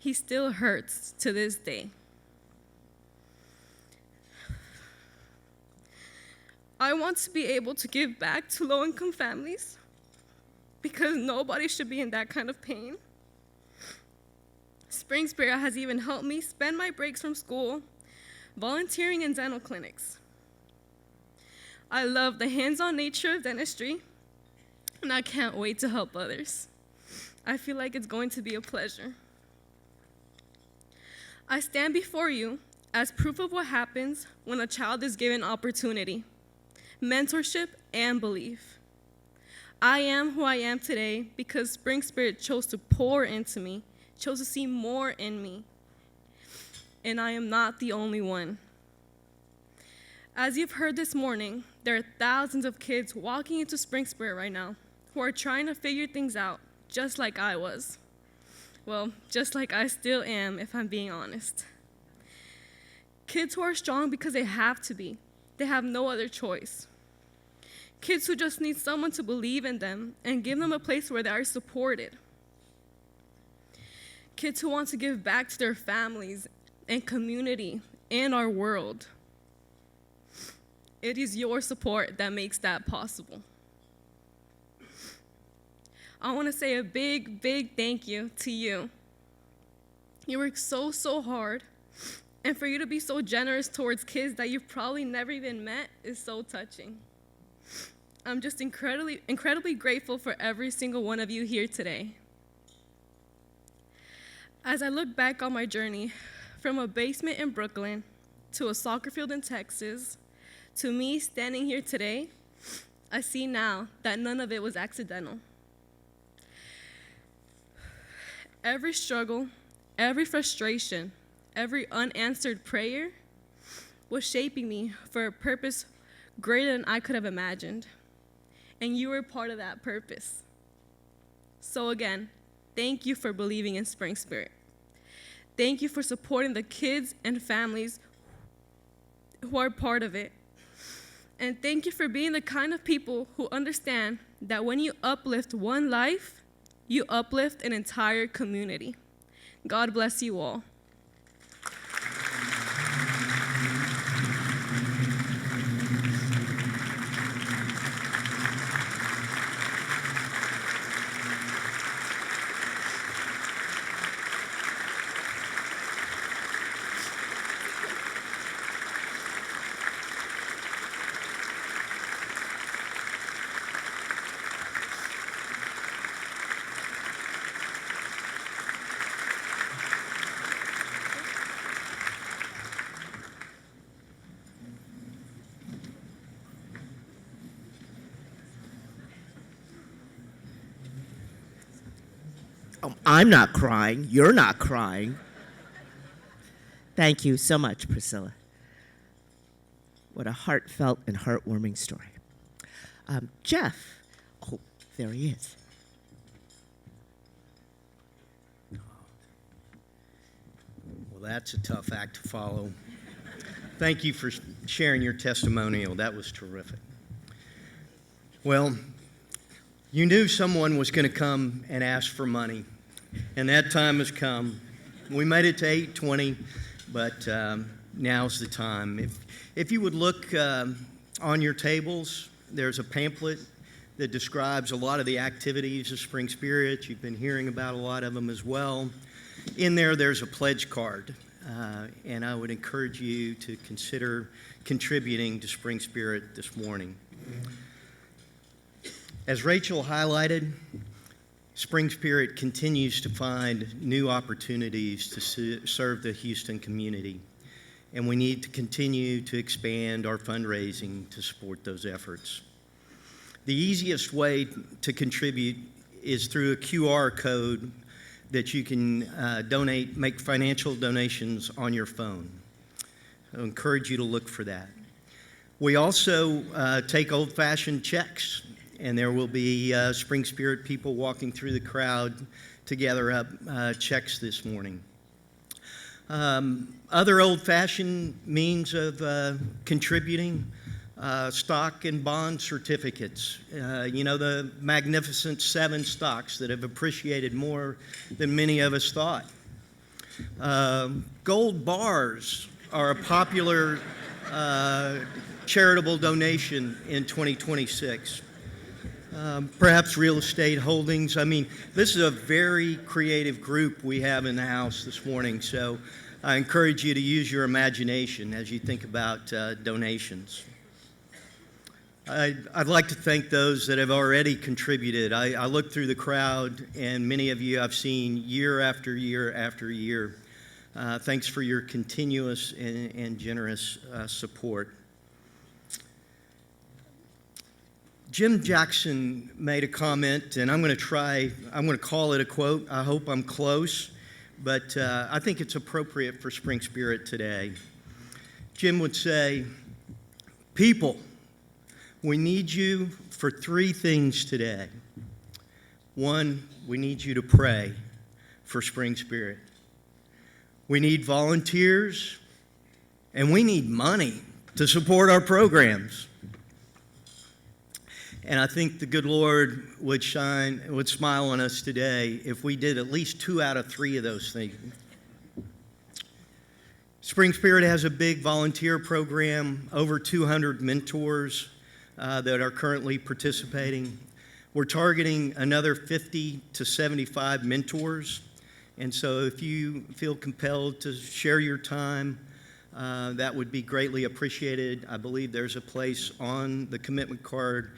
He still hurts to this day. I want to be able to give back to low-income families because nobody should be in that kind of pain. Spring Spirit has even helped me spend my breaks from school volunteering in dental clinics. I love the hands-on nature of dentistry, and I can't wait to help others. I feel like it's going to be a pleasure. I stand before you as proof of what happens when a child is given opportunity, mentorship, and belief. I am who I am today because Spring Spirit chose to pour into me, chose to see more in me. And I am not the only one. As you've heard this morning, there are thousands of kids walking into Spring Spirit right now who are trying to figure things out, just like I was. Well, just like I still am, if I'm being honest. Kids who are strong because they have to be. They have no other choice. Kids who just need someone to believe in them and give them a place where they are supported. Kids who want to give back to their families and community and our world. It is your support that makes that possible. I want to say a big, big thank you to you. You work so hard, and for you to be so generous towards kids that you've probably never even met is so touching. I'm just incredibly grateful for every single one of you here today. As I look back on my journey, from a basement in Brooklyn to a soccer field in Texas, to me standing here today, I see now that none of it was accidental. Every struggle, every frustration, every unanswered prayer was shaping me for a purpose greater than I could have imagined. And you were part of that purpose. So again, thank you for believing in Spring Spirit. Thank you for supporting the kids and families who are part of it. And thank you for being the kind of people who understand that when you uplift one life, you uplift an entire community. God bless you all. I'm not crying. You're not crying. Thank you so much, Priscilla. What a heartfelt and heartwarming story. Jeff. Oh, there he is. Well, that's a tough act to follow. Thank you for sharing your testimonial. That was terrific. Well, you knew someone was going to come and ask for money, and that time has come. We made it to 8:20, but now's the time. If you would look on your tables, there's a pamphlet that describes a lot of the activities of Spring Spirit. You've been hearing about a lot of them as well. In there's a pledge card, and I would encourage you to consider contributing to Spring Spirit this morning. As Rachel highlighted, Spring Spirit continues to find new opportunities to serve the Houston community, and we need to continue to expand our fundraising to support those efforts. The easiest way to contribute is through a QR code that you can make financial donations on your phone. I encourage you to look for that. We also take old-fashioned checks, and there will be Spring Spirit people walking through the crowd to gather up checks this morning. Other old-fashioned means of contributing, stock and bond certificates. The Magnificent 7 stocks that have appreciated more than many of us thought. Gold bars are a popular charitable donation in 2026. Perhaps real estate holdings. This is a very creative group we have in the house this morning, so I encourage you to use your imagination as you think about donations. I'd like to thank those that have already contributed. I looked through the crowd, and many of you I've seen year after year after year. Thanks for your continuous and generous support. Jim Jackson made a comment, and I'm going to call it a quote. I hope I'm close, but I think it's appropriate for Spring Spirit today. Jim would say, "People, we need you for 3 things today. 1, we need you to pray for Spring Spirit. We need volunteers, and we need money to support our programs." And I think the good Lord would smile on us today if we did at least 2 out of 3 of those things. Spring Spirit has a big volunteer program, over 200 mentors that are currently participating. We're targeting another 50 to 75 mentors. And so if you feel compelled to share your time, that would be greatly appreciated. I believe there's a place on the commitment card,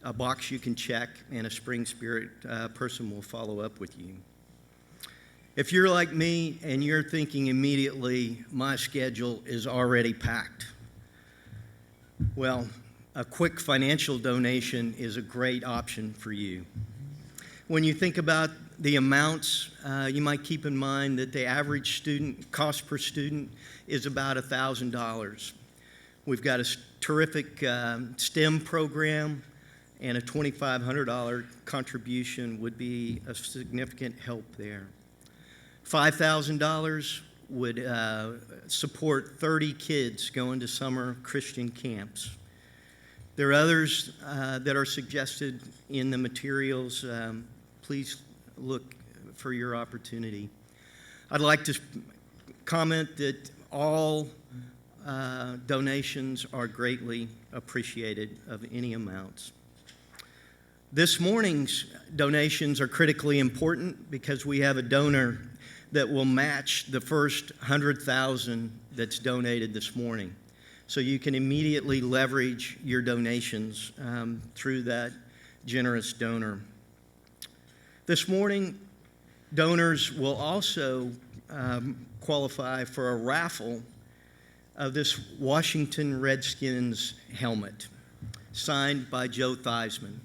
a box you can check, and a Spring Spirit person will follow up with you. If you're like me and you're thinking immediately, my schedule is already packed, well, a quick financial donation is a great option for you. When you think about the amounts, you might keep in mind that the average student cost per student is about $1,000. We've got a terrific STEM program, and a $2,500 contribution would be a significant help there. $5,000 would support 30 kids going to summer Christian camps. There are others that are suggested in the materials. Please look for your opportunity. I'd like to comment that all donations are greatly appreciated of any amounts. This morning's donations are critically important because we have a donor that will match the first 100,000 that's donated this morning. So you can immediately leverage your donations through that generous donor. This morning, donors will also qualify for a raffle of this Washington Redskins helmet signed by Joe Theismann.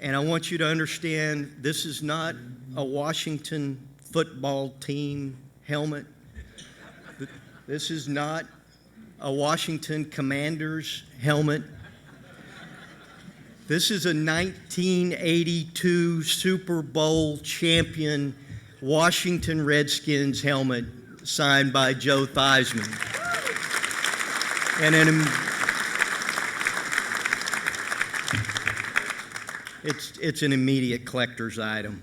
And I want you to understand, this is not a Washington football team helmet. This is not a Washington Commanders helmet. This is a 1982 Super Bowl champion Washington Redskins helmet signed by Joe Theismann. And it's an immediate collector's item.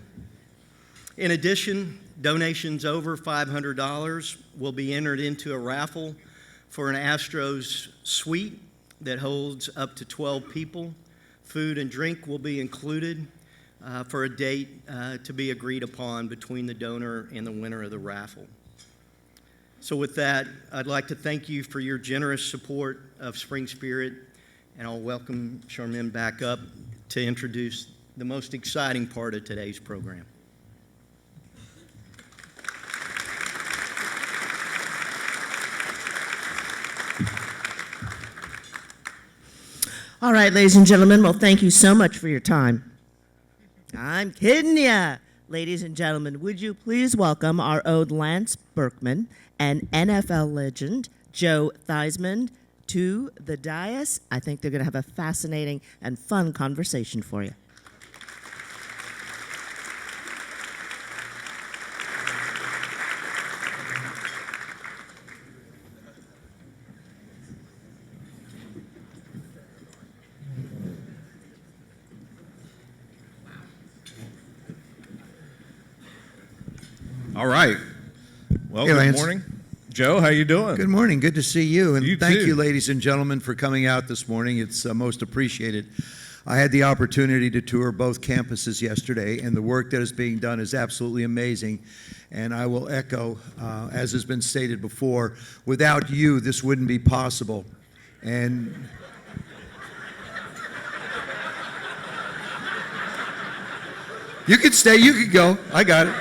In addition, donations over $500 will be entered into a raffle for an Astros suite that holds up to 12 people. Food and drink will be included for a date to be agreed upon between the donor and the winner of the raffle. So with that, I'd like to thank you for your generous support of Spring Spirit, and I'll welcome Charmaine back up to introduce the most exciting part of today's program. All right, ladies and gentlemen, well, thank you so much for your time. I'm kidding ya. Ladies and gentlemen, would you please welcome our own Lance Berkman and NFL legend Joe Theismann to the dais. I think they're going to have a fascinating and fun conversation for you. All right. Well, Hey, good Lance. morning. Joe, how you doing? Good morning. Good to see you. And You thank too. you, ladies and gentlemen, for coming out this morning. It's most appreciated. I had the opportunity to tour both campuses yesterday, and the work that is being done is absolutely amazing. And I will echo, as has been stated before, without you, this wouldn't be possible. And You can stay, you can go. I got it.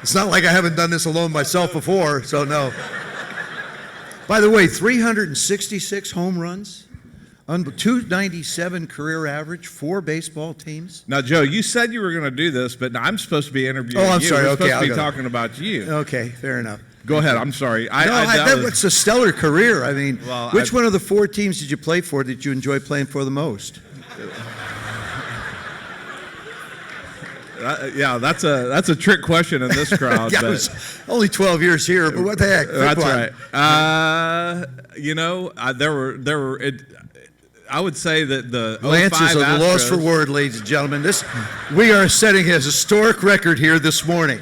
It's not like I haven't done this alone myself before, so no. By the way, 366 home runs, 297 career average, 4 baseball teams. Now, Joe, you said you were going to do this, but I'm supposed to be interviewing you. Oh, I'm sorry. We're Okay, supposed to be I'll go. talking about you. Okay, fair enough. Go ahead. I'm sorry. That's a stellar career. I mean, Well, which one of the 4 teams did you play for that you enjoy playing for the most? Yeah, that's a trick question in this crowd. Yeah, but it was only 12 years here, but what the heck? Pick that's one. right. I would say that the Lance 05 is at a loss Astros- for word, ladies and gentlemen. We are setting a historic record here this morning.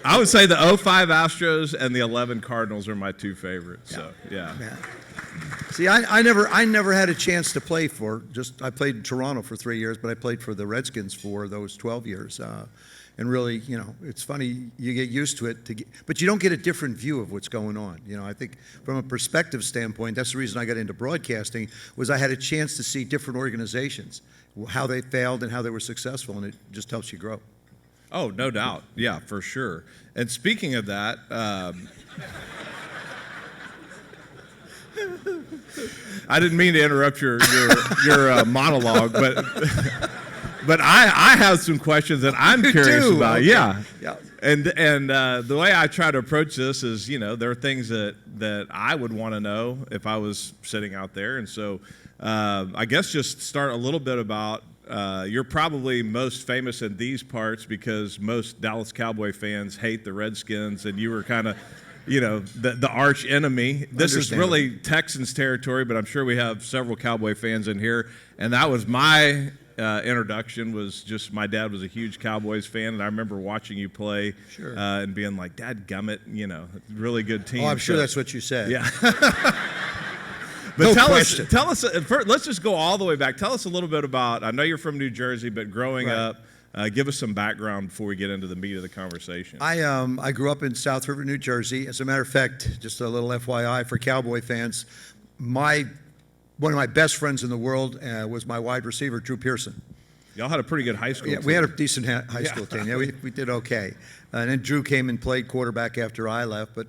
I would say the 05 Astros and the 11 Cardinals are my 2 favorites. So yeah. See, I never had a chance to play for. I played in Toronto for 3 years, but I played for the Redskins for those 12 years. And really, it's funny, you get used to it, but you don't get a different view of what's going on. I think from a perspective standpoint, that's the reason I got into broadcasting, was I had a chance to see different organizations, how they failed and how they were successful, and it just helps you grow. Oh, no doubt. Yeah, for sure. And speaking of that, I didn't mean to interrupt your monologue, but I have some questions that I'm curious about. Okay. Yeah. Yeah. And the way I try to approach this is, there are things that I would want to know if I was sitting out there. And so I guess just start a little bit about, you're probably most famous in these parts because most Dallas Cowboy fans hate the Redskins, and you were kind of, the arch enemy. This is really Texans territory, but I'm sure we have several Cowboy fans in here. And that was my introduction, was just my dad was a huge Cowboys fan, and I remember watching you play and being like, Dad gummit, really good team. Oh, I'm sure that's what you said. Yeah. But No tell question. us, first, let's just go all the way back. Tell us a little bit about, I know you're from New Jersey, but growing up, give us some background before we get into the meat of the conversation. I grew up in South River, New Jersey. As a matter of fact, just a little FYI for Cowboy fans, one of my best friends in the world was my wide receiver, Drew Pearson. Y'all had a pretty good high school team. We had a decent high school team. Yeah, we did okay. And then Drew came and played quarterback after I left. But,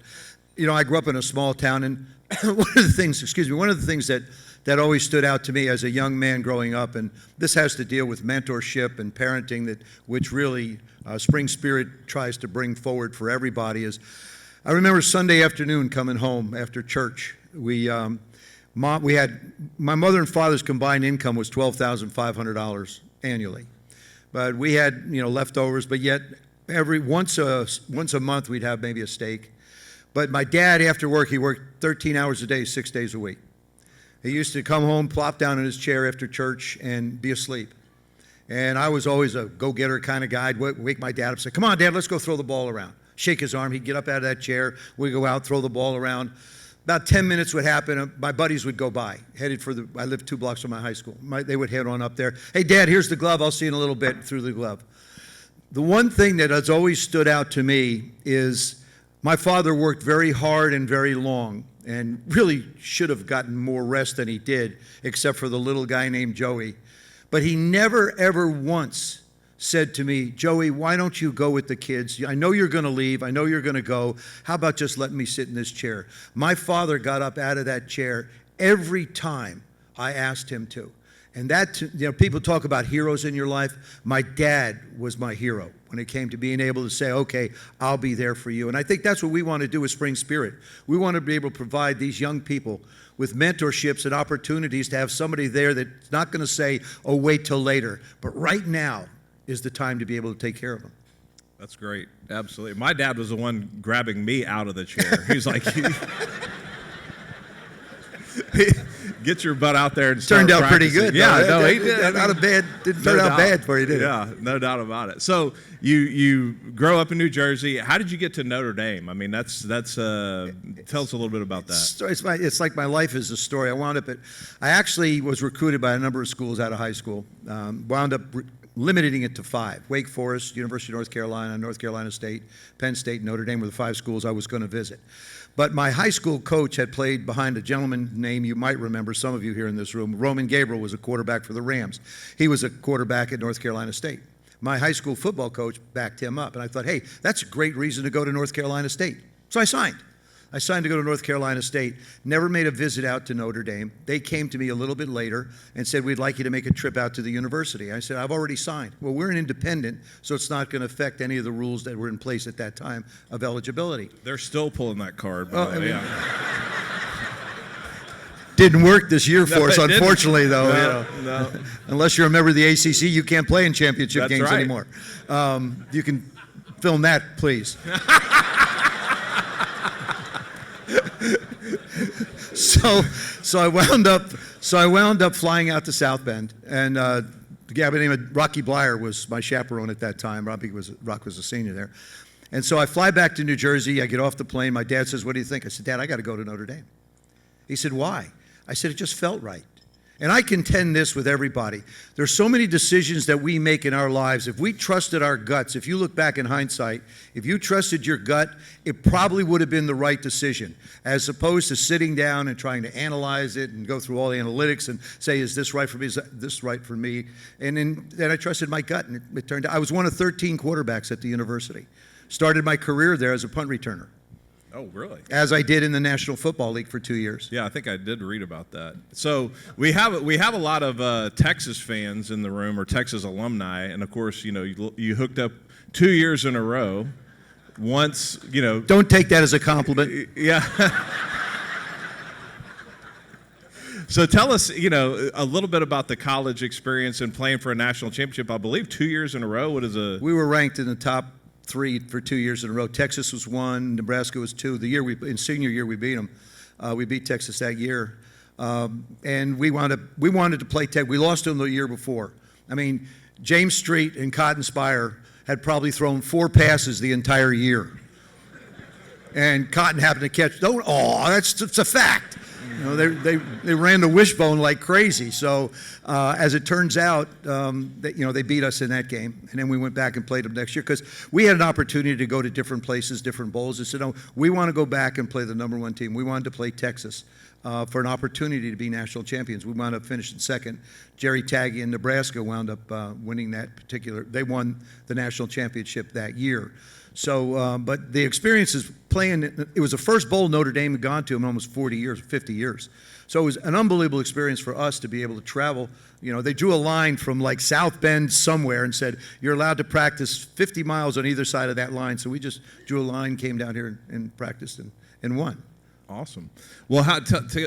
I grew up in a small town, and one of the things that always stood out to me as a young man growing up, and this has to deal with mentorship and parenting, which really Spring Spirit tries to bring forward for everybody, is I remember Sunday afternoon coming home after church. We had my mother and father's combined income was $12,500 annually, but we had leftovers. But yet once a month we'd have maybe a steak. But my dad, after work, he worked 13 hours a day, 6 days a week. He used to come home, plop down in his chair after church, and be asleep. And I was always a go-getter kind of guy. I'd wake my dad up and say, "Come on, Dad, let's go throw the ball around." Shake his arm. He'd get up out of that chair. We'd go out, throw the ball around. About 10 minutes would happen. My buddies would go by, I lived 2 blocks from my high school. They would head on up there. "Hey, Dad, here's the glove. I'll see you in a little bit," through the glove. The one thing that has always stood out to me is my father worked very hard and very long, and really should have gotten more rest than he did, except for the little guy named Joey. But he never, ever once said to me, "Joey, why don't you go with the kids? I know you're going to leave. I know you're going to go. How about just letting me sit in this chair?" My father got up out of that chair every time I asked him to. And that, people talk about heroes in your life. My dad was my hero when it came to being able to say, "Okay, I'll be there for you." And I think that's what we want to do with Spring Spirit. We want to be able to provide these young people with mentorships and opportunities to have somebody there that's not going to say, "Oh, wait till later," but right now is the time to be able to take care of them. That's great. Absolutely. My dad was the one grabbing me out of the chair. He's like, "Get your butt out there and start Turned out practicing." pretty good. Yeah, though. he did. Didn't turn out bad for you, did it? Yeah, no doubt about it. So you grow up in New Jersey. How did you get to Notre Dame? I mean, tell us a little bit about that. It's like my life is a story. I actually was recruited by a number of schools out of high school. Wound up limiting it to 5. Wake Forest, University of North Carolina State, Penn State, Notre Dame were the 5 schools I was going to visit. But my high school coach had played behind a gentleman name you might remember, some of you here in this room. Roman Gabriel was a quarterback for the Rams. He was a quarterback at North Carolina State. My high school football coach backed him up, and I thought, hey, that's a great reason to go to North Carolina State. So I signed. I signed to go to North Carolina State, never made a visit out to Notre Dame. They came to me a little bit later and said, we'd like you to make a trip out to the university. I said, I've already signed. Well, we're an independent, so it's not going to affect any of the rules that were in place at that time of eligibility. They're still pulling that card, by the way. Yeah. Didn't work this year for us, unfortunately, though. No, you know. No. Unless you're a member of the ACC, you can't play in championship games anymore. You can film that, please. So I wound up flying out to South Bend, and the guy by the name of Rocky Blyer was my chaperone at that time. Rock was a senior there. And so I fly back to New Jersey. I get off the plane. My dad says, what do you think? I said, Dad, I got to go to Notre Dame. He said, why? I said, it just felt right. And I contend this with everybody. There's so many decisions that we make in our lives. If we trusted our guts, if you look back in hindsight, if you trusted your gut, it probably would have been the right decision, as opposed to sitting down and trying to analyze it and go through all the analytics and say, is this right for me? Is this right for me? And then I trusted my gut, and it turned out I was one of 13 quarterbacks at the university. Started my career there as a punt returner. Oh, really? As I did in the National Football League for 2 years. Yeah, I think I did read about that. So we have a lot of Texas fans in the room, or Texas alumni, and of course, you know, you hooked up 2 years in a row. Once, you know. Don't take that as a compliment. Yeah. So tell us, you know, a little bit about the college experience and playing for a national championship. I believe 2 years in a row. What is a? We were ranked in the top 3 for 2 years in a row. Texas was 1, Nebraska was 2. In senior year we beat them. We beat Texas that year, and we wanted to play Tech. We lost to them the year before. I mean, James Street and Cotton Spire had probably thrown 4 passes the entire year, and Cotton happened to catch. It's a fact. You know, they ran the wishbone like crazy. So as it turns out, they beat us in that game, and then we went back and played them next year because we had an opportunity to go to different places, different bowls. They said, no, we want to go back and play the number 1 team. We wanted to play Texas for an opportunity to be national champions. We wound up finishing second. Jerry Taggy in Nebraska wound up winning that particular. They won the national championship that year. So, but the experience is playing, it was the first bowl Notre Dame had gone to in almost 40 years, 50 years. So it was an unbelievable experience for us to be able to travel. You know, they drew a line from like South Bend somewhere and said, you're allowed to practice 50 miles on either side of that line. So we just drew a line, came down here and practiced and won. Awesome. Well,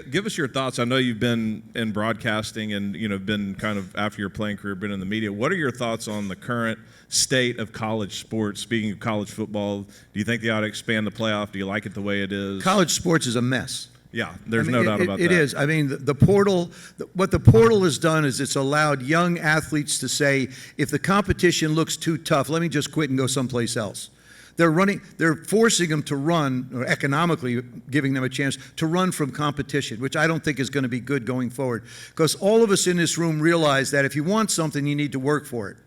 give us your thoughts. I know you've been in broadcasting and, you know, been kind of, after your playing career, been in the media. What are your thoughts on the current state of college sports? Speaking of college football, do you think they ought to expand the playoff? Do you like it the way it is? College sports is a mess. Yeah, there's no doubt about that. It is. I mean, the portal, what the portal has done is it's allowed young athletes to say, if the competition looks too tough, let me just quit and go someplace else. They're forcing them to run, or economically giving them a chance to run from competition, which I don't think is going to be good going forward. Because all of us in this room realize that if you want something, you need to work for it.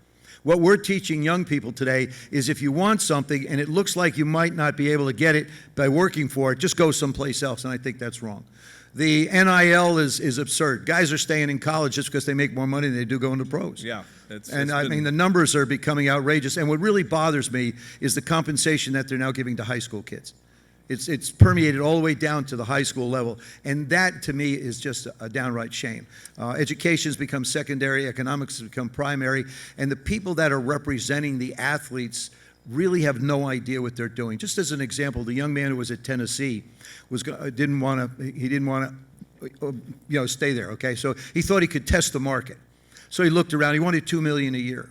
What we're teaching young people today is if you want something and it looks like you might not be able to get it by working for it, just go someplace else, and I think that's wrong. The NIL is absurd. Guys are staying in college just because they make more money than they do going to pros. Yeah. I mean, the numbers are becoming outrageous. And what really bothers me is the compensation that they're now giving to high school kids. It's permeated all the way down to the high school level. And that, to me, is just a downright shame. Education has become secondary. Economics has become primary. And the people that are representing the athletes really have no idea what they're doing. Just as an example, the young man who was at Tennessee didn't want to stay there, okay? So he thought he could test the market. So he looked around. He wanted $2 million a year.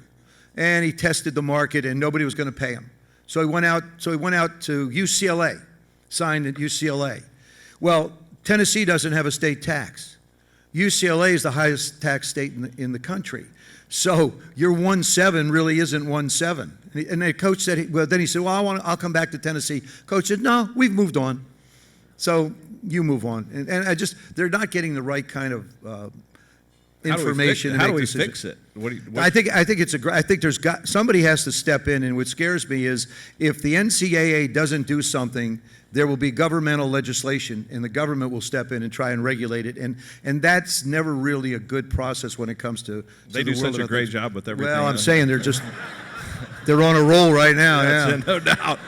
And he tested the market, and nobody was going to pay him. So he went out to UCLA, signed at UCLA. Well, Tennessee doesn't have a state tax. UCLA is the highest tax state in the country. So your 1.7 really isn't 1.7. And the coach said, then he said, well, I'll come back to Tennessee. Coach said, no, we've moved on. So you move on. And they're not getting the right kind of information. and How do make we decisions. fix it? I think somebody has to step in, and what scares me is if the NCAA doesn't do something, there will be governmental legislation, and the government will step in and try and regulate it, and that's never really a good process when it comes to. They the do world such a of great athletics. job with everything. Well, I'm saying they're on a roll right now. Yeah, Yeah. no doubt.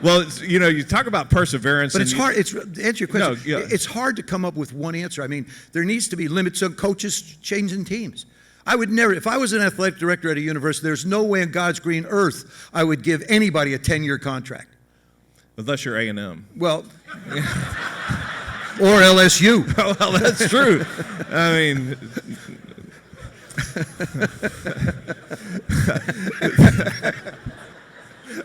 Well, you talk about perseverance. But and it's hard. To answer your question, No, yeah. it's hard to come up with one answer. I mean, there needs to be limits on coaches changing teams. I would never, if I was an athletic director at a university, there's no way on God's green earth I would give anybody a 10-year contract. Unless you're A&M. Well, or LSU. Well, that's true. I mean,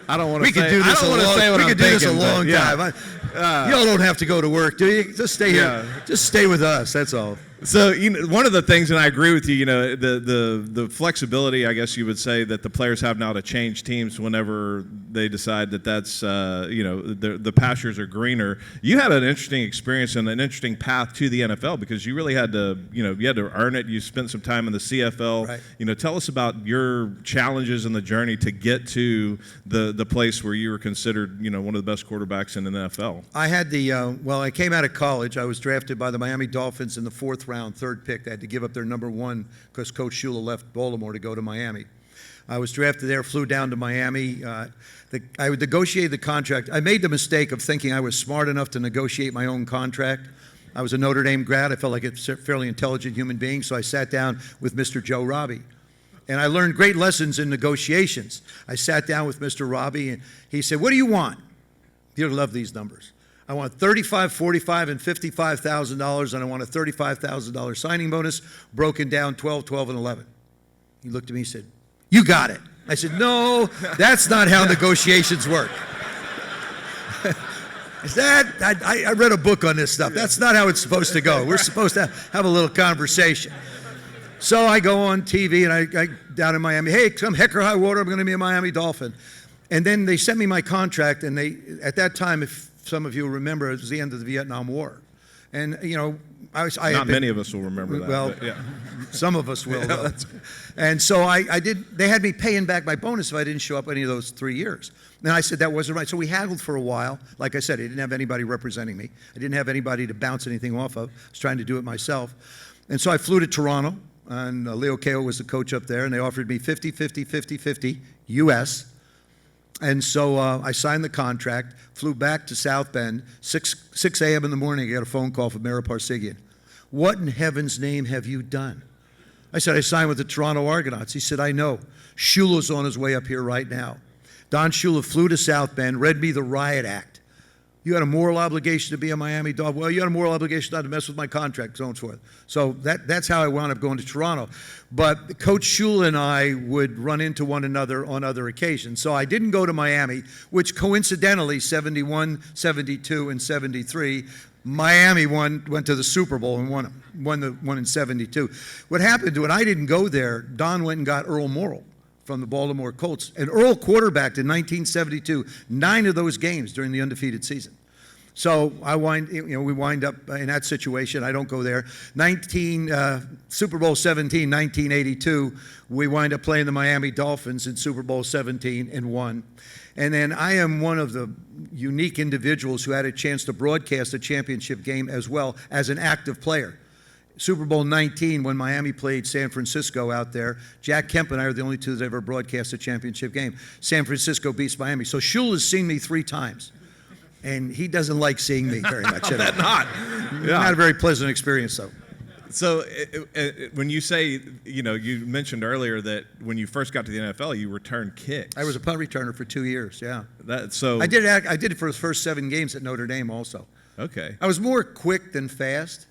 I don't want to say. We could do this I don't want to say what we I'm could do this a thinking, long but, yeah. time. Y'all don't have to go to work, do you? Just stay here. Yeah. Just stay with us. That's all. So one of the things, and I agree with you, the flexibility, I guess you would say, that the players have now to change teams whenever they decide that that's the pastures are greener. You had an interesting experience and an interesting path to the NFL because you really had to you had to earn it. You spent some time in the CFL. Right. Tell us about your challenges and the journey to get to the place where you were considered one of the best quarterbacks in the NFL. I had I came out of college. I was drafted by the Miami Dolphins in the 4th round, 3rd pick. They had to give up their number 1 because Coach Shula left Baltimore to go to Miami. I was drafted there, flew down to Miami. I would negotiate the contract. I made the mistake of thinking I was smart enough to negotiate my own contract. I was a Notre Dame grad. I felt like a fairly intelligent human being, so I sat down with Mr. Joe Robbie. And I learned great lessons in negotiations. I sat down with Mr. Robbie, and he said, "What do you want?" You'll love these numbers. I want $35,000, $45,000, and $55,000, and I want a $35,000 signing bonus broken down 12, 12, and 11. He looked at me and said, "You got it." I said, "No, that's not how negotiations work." I read a book on this stuff. That's not how it's supposed to go. We're supposed to have a little conversation. So I go on TV, and I down in Miami, "Hey, come heck or high water, I'm going to be a Miami Dolphin." And then they sent me my contract, and at that time, if some of you remember, it was the end of the Vietnam War. And, Not many of us will remember that. Well, but yeah. Some of us will, though. And so they had me paying back my bonus if I didn't show up any of those 3 years. And I said that wasn't right. So we haggled for a while. Like I said, I didn't have anybody representing me. I didn't have anybody to bounce anything off of. I was trying to do it myself. And so I flew to Toronto, and Leo Kao was the coach up there, and they offered me 50-50 U.S., and so I signed the contract, flew back to South Bend, 6 a.m. in the morning, I got a phone call from Mara Parsigian. "What in heaven's name have you done?" I said, "I signed with the Toronto Argonauts." He said, "I know. Shula's on his way up here right now." Don Shula flew to South Bend, read me the riot act. "You had a moral obligation to be a Miami Dolphin." "Well, you had a moral obligation not to mess with my contract," so on and so forth. So that's how I wound up going to Toronto. But Coach Shula and I would run into one another on other occasions. So I didn't go to Miami, which coincidentally, 71, 72, and 73, Miami went to the Super Bowl and won the one in 72. What happened when I didn't go there, Don went and got Earl Morrall from the Baltimore Colts. And Earl quarterbacked in 1972, 9 of those games during the undefeated season. So we wind up in that situation. I don't go there. Super Bowl 17, 1982, we wind up playing the Miami Dolphins in Super Bowl 17 and won. And then I am one of the unique individuals who had a chance to broadcast a championship game as well as an active player. Super Bowl 19, when Miami played San Francisco out there, Jack Kemp and I are the only two that ever broadcast a championship game. San Francisco beats Miami. So Shula's seen me 3 times. And he doesn't like seeing me very much at all. Not a very pleasant experience, though. So when you say, you mentioned earlier that when you first got to the NFL, you returned kicks. I was a punt returner for 2 years, yeah. I did it for the first 7 games at Notre Dame also. Okay. I was more quick than fast.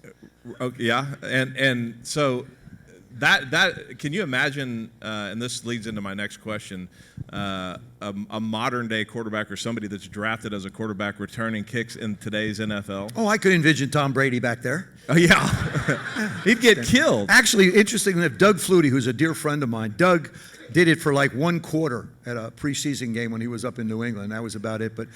Okay, yeah, and so that can you imagine? And this leads into my next question: a modern day quarterback or somebody that's drafted as a quarterback returning kicks in today's NFL. Oh, I could envision Tom Brady back there. Oh, yeah. He'd get killed. Actually, interesting enough, Doug Flutie, who's a dear friend of mine, Doug did it for like one quarter at a preseason game when he was up in New England. That was about it. But,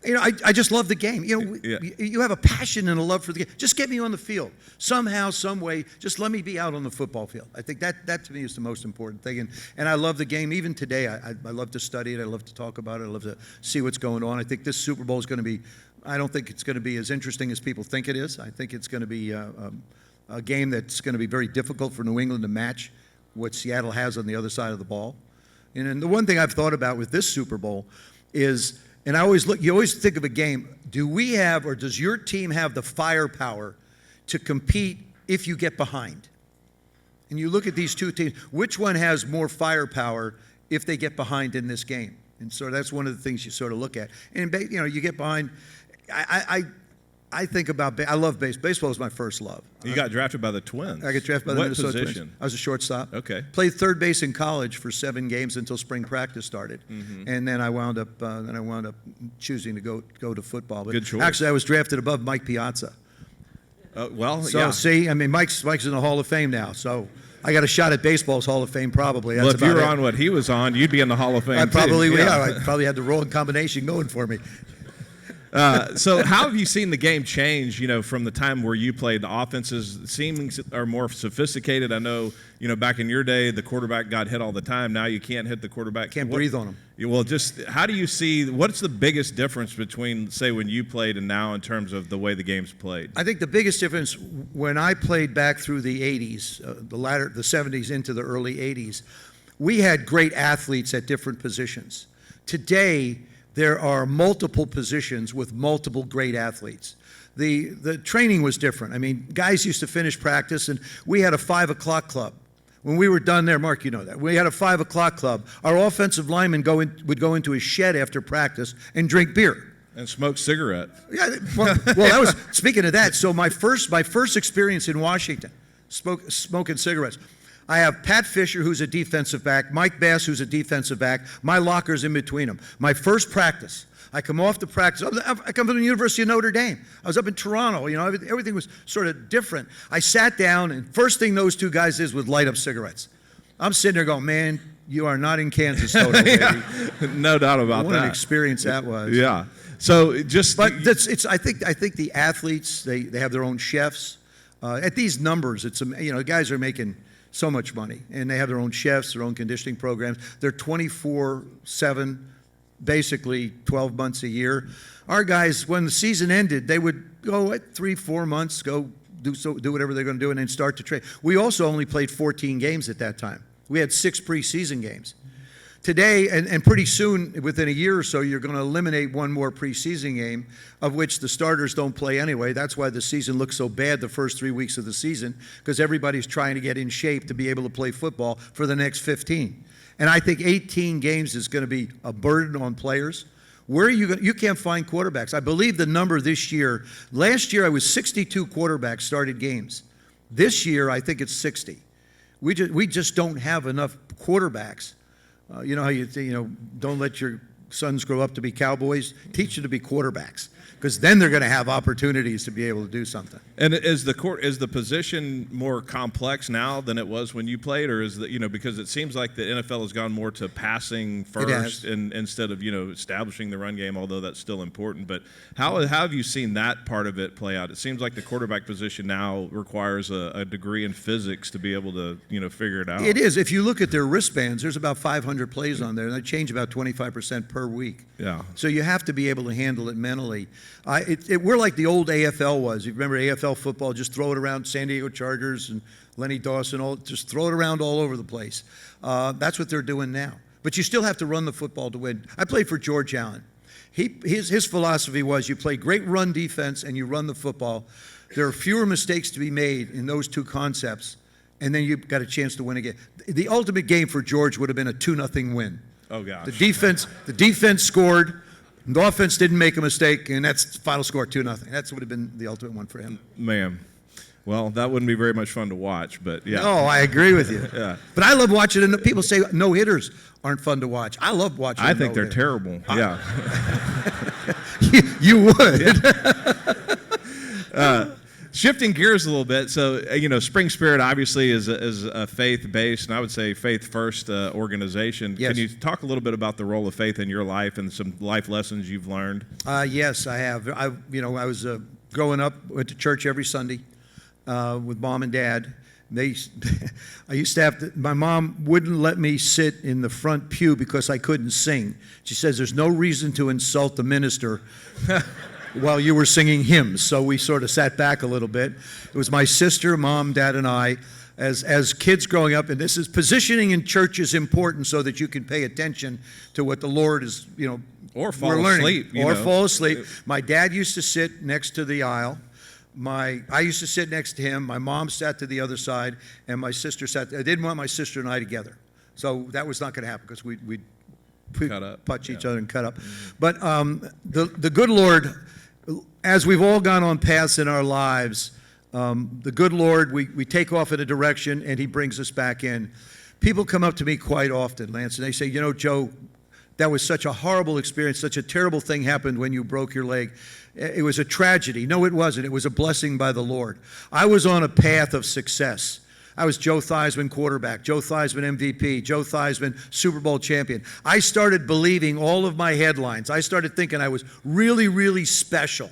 I just love the game. You have a passion and a love for the game. Just get me on the field. Somehow, some way, just let me be out on the football field. I think that to me is the most important thing. And I love the game. Even today, I love to study it. I love to talk about it. I love to see what's going on. I think this Super Bowl is going to be, I don't think it's going to be as interesting as people think it is. I think it's going to be a game that's going to be very difficult for New England to match what Seattle has on the other side of the ball. And the one thing I've thought about with this Super Bowl is, and you always think of a game, do we have, or does your team have the firepower to compete if you get behind? And you look at these two teams, which one has more firepower if they get behind in this game? And so that's one of the things you sort of look at. And, you get behind, I think about, I love baseball. Baseball is my first love. You got drafted by the Twins. I got drafted by the What Minnesota position? Twins. I was a shortstop. Okay. Played third base in college for 7 games until spring practice started, Mm-hmm. and then I wound up choosing to go to football. But Good choice. Actually, I was drafted above Mike Piazza. So yeah. see, I mean, Mike's in the Hall of Fame now, so I got a shot at baseball's Hall of Fame probably. That's Well, if you about were it. on what he was on, you'd be in the Hall of Fame. I probably too. I probably had the rolling combination going for me. So how have you seen the game change, from the time where you played? The offenses are more sophisticated. I know, back in your day, the quarterback got hit all the time. Now you can't hit the quarterback. Can't breathe on him. Well, just how do you see, what's the biggest difference between, say, when you played and now in terms of the way the game's played? I think the biggest difference when I played back through the 80s, the 70s into the early 80s, we had great athletes at different positions. Today, there are multiple positions with multiple great athletes. The training was different. I mean, guys used to finish practice, and we had a 5 o'clock club. When we were done there, Mark, you know that. We had a 5 o'clock club. Our offensive linemen would go into a shed after practice and drink beer. And smoke cigarettes. Yeah, well, that was, speaking of that, so my first experience in Washington, smoking cigarettes. I have Pat Fisher, who's a defensive back, Mike Bass, who's a defensive back. My locker's in between them. My first practice, I come off the practice. I come from the University of Notre Dame. I was up in Toronto. Everything was sort of different. I sat down, and first thing those two guys did was light up cigarettes. I'm sitting there going, man, you are not in Kansas, Toto, baby. No doubt about what that. an experience that was. Yeah. So but I think the athletes, they have their own chefs. At these numbers, guys are making so much money, and they have their own chefs, their own conditioning programs. They're 24/7, basically 12 months a year. Our guys, when the season ended, they would go at 3-4 months, go do whatever they're going to do, and then start to train. We also only played 14 games at that time. We had 6 preseason games. Today, and pretty soon, within a year or so, you're going to eliminate one more preseason game, of which the starters don't play anyway. That's why the season looks so bad the first 3 weeks of the season, because everybody's trying to get in shape to be able to play football for the next 15. And I think 18 games is going to be a burden on players. Where are you going? You can't find quarterbacks. I believe the number this year, last year I was 62 quarterbacks started games. This year, I think it's 60. We just don't have enough quarterbacks. You know how don't let your sons grow up to be cowboys? Teach them to be quarterbacks, because then they're going to have opportunities to be able to do something. And is the position more complex now than it was when you played, or is because it seems like the NFL has gone more to passing first and instead of establishing the run game, although that's still important. But how have you seen that part of it play out? It seems like the quarterback position now requires a degree in physics to be able to figure it out. It is. If you look at their wristbands, there's about 500 plays on there, and they change about 25% per week. Yeah. So you have to be able to handle it mentally. We're like the old AFL was. You remember AFL football? Just throw it around. San Diego Chargers and Lenny Dawson, just throw it around all over the place. That's what they're doing now. But you still have to run the football to win. I played for George Allen. His philosophy was you play great run defense and you run the football. There are fewer mistakes to be made in those two concepts, and then you've got a chance to win again. The ultimate game for George would have been a 2-0 win. Oh, gosh. The defense scored. The offense didn't make a mistake, and that's the final score, 2-0. That's would have been the ultimate one for him. Man. Well, that wouldn't be very much fun to watch, but yeah. No, I agree with you. Yeah. But I love watching it. People say no-hitters aren't fun to watch. I love watching I think they're no-hitter. terrible. Yeah. You would. Yeah. Shifting gears a little bit, so Spring Spirit obviously is a faith-based, and I would say faith-first organization. Yes. Can you talk a little bit about the role of faith in your life and some life lessons you've learned? Yes, I have. I was growing up, went to church every Sunday with mom and dad. I used to have to, my mom wouldn't let me sit in the front pew because I couldn't sing. She says there's no reason to insult the minister while you were singing hymns. So we sort of sat back a little bit. It was my sister, mom, dad, and I. As kids growing up, and this is positioning in church is important so that you can pay attention to what the Lord is, or fall we're learning. asleep. Fall asleep. My dad used to sit next to the aisle. I used to sit next to him. My mom sat to the other side, and my sister sat. I didn't want my sister and I together, so that was not going to happen because we'd punch each other and cut up. But the good Lord, as we've all gone on paths in our lives, the good Lord, we take off in a direction, and He brings us back in. People come up to me quite often, Lance, and they say, Joe, that was such a horrible experience. Such a terrible thing happened when you broke your leg. It was a tragedy. No, it wasn't. It was a blessing by the Lord. I was on a path of success. I was Joe Theismann quarterback, Joe Theismann MVP, Joe Theismann Super Bowl champion. I started believing all of my headlines. I started thinking I was really, really special.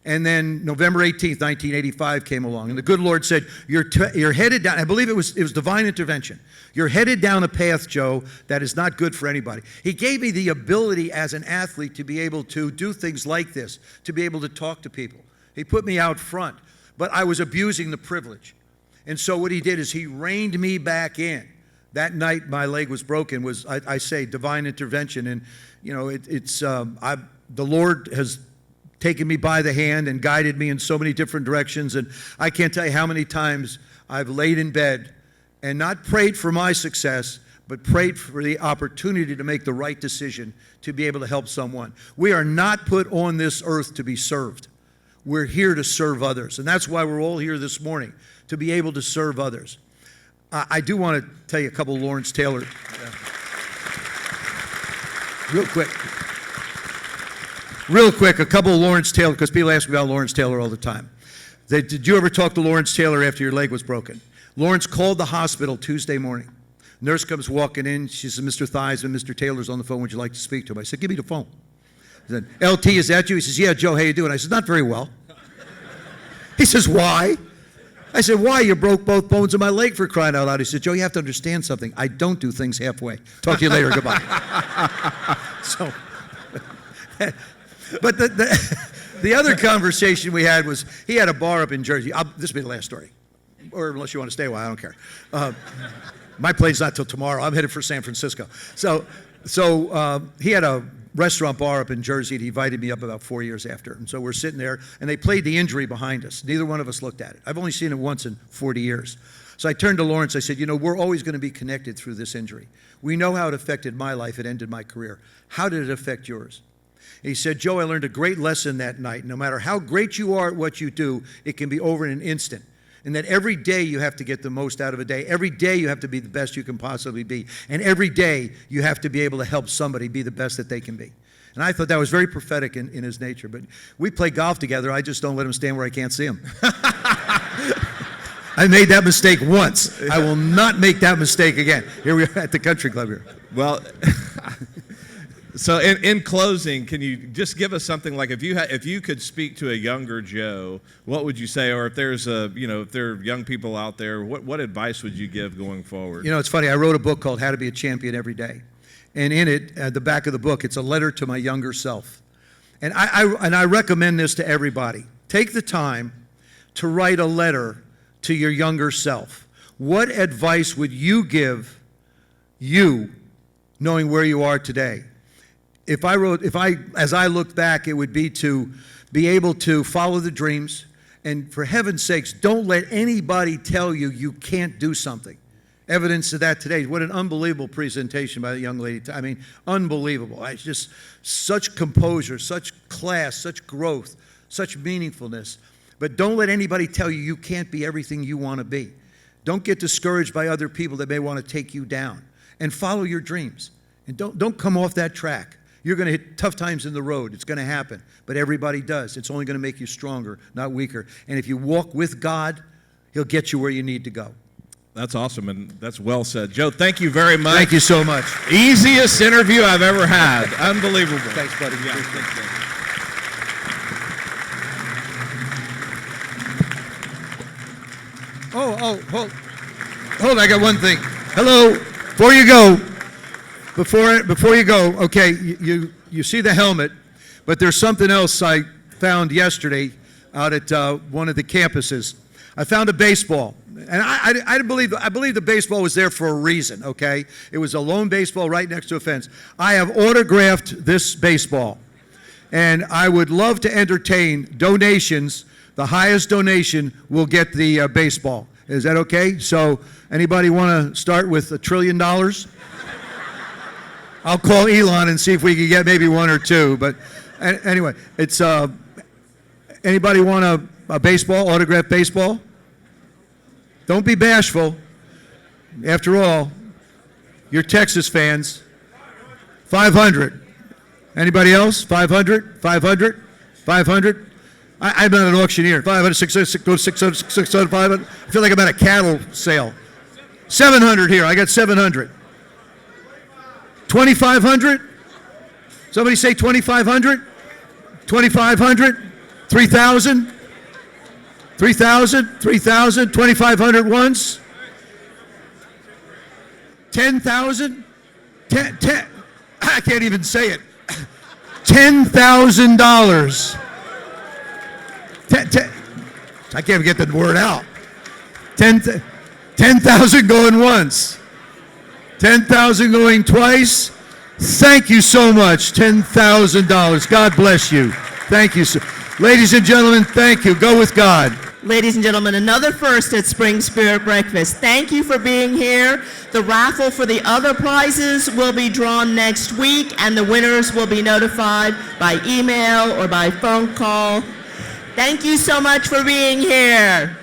And then November 18th, 1985 came along, and the good Lord said, you're headed down, I believe it was divine intervention. You're headed down a path, Joe, that is not good for anybody. He gave me the ability as an athlete to be able to do things like this, to be able to talk to people. He put me out front, but I was abusing the privilege. And so what He did is He reined me back in. That night my leg was broken was, I say, divine intervention. And, the Lord has taken me by the hand and guided me in so many different directions. And I can't tell you how many times I've laid in bed and not prayed for my success, but prayed for the opportunity to make the right decision to be able to help someone. We are not put on this earth to be served. We're here to serve others. And that's why we're all here this morning, to be able to serve others. I do want to tell you a couple of Lawrence Taylor. Real quick, a couple of Lawrence Taylor, because people ask me about Lawrence Taylor all the time. Did you ever talk to Lawrence Taylor after your leg was broken? Lawrence called the hospital Tuesday morning. Nurse comes walking in. She says, Mr. Theismann, Mr. Taylor's on the phone. Would you like to speak to him? I said, give me the phone. I said, LT, is that you? He says, yeah, Joe, how you doing? I said, not very well. He says, why? I said, why? You broke both bones of my leg, for crying out loud. He said, Joe, you have to understand something. I don't do things halfway. Talk to you later. Goodbye. So, but the other conversation we had was, he had a bar up in Jersey. This will be the last story. Or unless you want to stay a while, I don't care. My plane's not till tomorrow. I'm headed for San Francisco. So he had a restaurant bar up in Jersey, and he invited me up about 4 years after. And so we're sitting there, and they played the injury behind us. Neither one of us looked at it. I've only seen it once in 40 years. So I turned to Lawrence. I said, we're always going to be connected through this injury. We know how it affected my life. It ended my career. How did it affect yours? And he said, Joe, I learned a great lesson that night. No matter how great you are at what you do, it can be over in an instant. And that every day you have to get the most out of a day. Every day you have to be the best you can possibly be. And every day you have to be able to help somebody be the best that they can be. And I thought that was very prophetic in his nature. But we play golf together. I just don't let him stand where I can't see him. I made that mistake once. I will not make that mistake again. Here we are at the country club here. Well, so in closing, can you just give us something like, if you could speak to a younger Joe, what would you say? Or if there's if there are young people out there, what advice would you give going forward? It's funny. I wrote a book called How to Be a Champion Every Day, and in it, at the back of the book, it's a letter to my younger self, and I recommend this to everybody. Take the time to write a letter to your younger self. What advice would you give you, knowing where you are today? As I look back, it would be to be able to follow the dreams, and for heaven's sakes, don't let anybody tell you you can't do something. Evidence of that today. What an unbelievable presentation by the young lady. I mean, unbelievable. It's just such composure, such class, such growth, such meaningfulness. But don't let anybody tell you you can't be everything you want to be. Don't get discouraged by other people that may want to take you down. And follow your dreams. And don't come off that track. You're going to hit tough times in the road. It's going to happen. But everybody does. It's only going to make you stronger, not weaker. And if you walk with God, He'll get you where you need to go. That's awesome, and that's well said. Joe, thank you very much. Thank you so much. Easiest interview I've ever had. Unbelievable. Thanks, buddy. Yeah. Hold, I got one thing. Hello, before you go, okay, you see the helmet, but there's something else I found yesterday out at one of the campuses. I found a baseball, and I believe the baseball was there for a reason, okay? It was a lone baseball right next to a fence. I have autographed this baseball, and I would love to entertain donations. The highest donation will get the baseball. Is that okay? So anybody want to start with $1 trillion? I'll call Elon and see if we can get maybe one or two. But anyway, it's anybody want a baseball, autographed baseball? Don't be bashful. After all, you're Texas fans. 500. Anybody else? 500? 500? 500? I'm not an auctioneer. 500, 600, go 600, 600, 500. I feel like I'm at a cattle sale. 700 here. I got 700. 2,500? Somebody say 2,500? 2,500? 3,000? 3,000? 3,000? 2,500 once? 10,000? 10, I can't even say it. $10,000. I can't even get the word out. 10,000 going once. 10,000 going twice. Thank you so much. $10,000. God bless you. Thank you, sir. Ladies and gentlemen, thank you. Go with God. Ladies and gentlemen, another first at Spring Spirit Breakfast. Thank you for being here. The raffle for the other prizes will be drawn next week, and the winners will be notified by email or by phone call. Thank you so much for being here.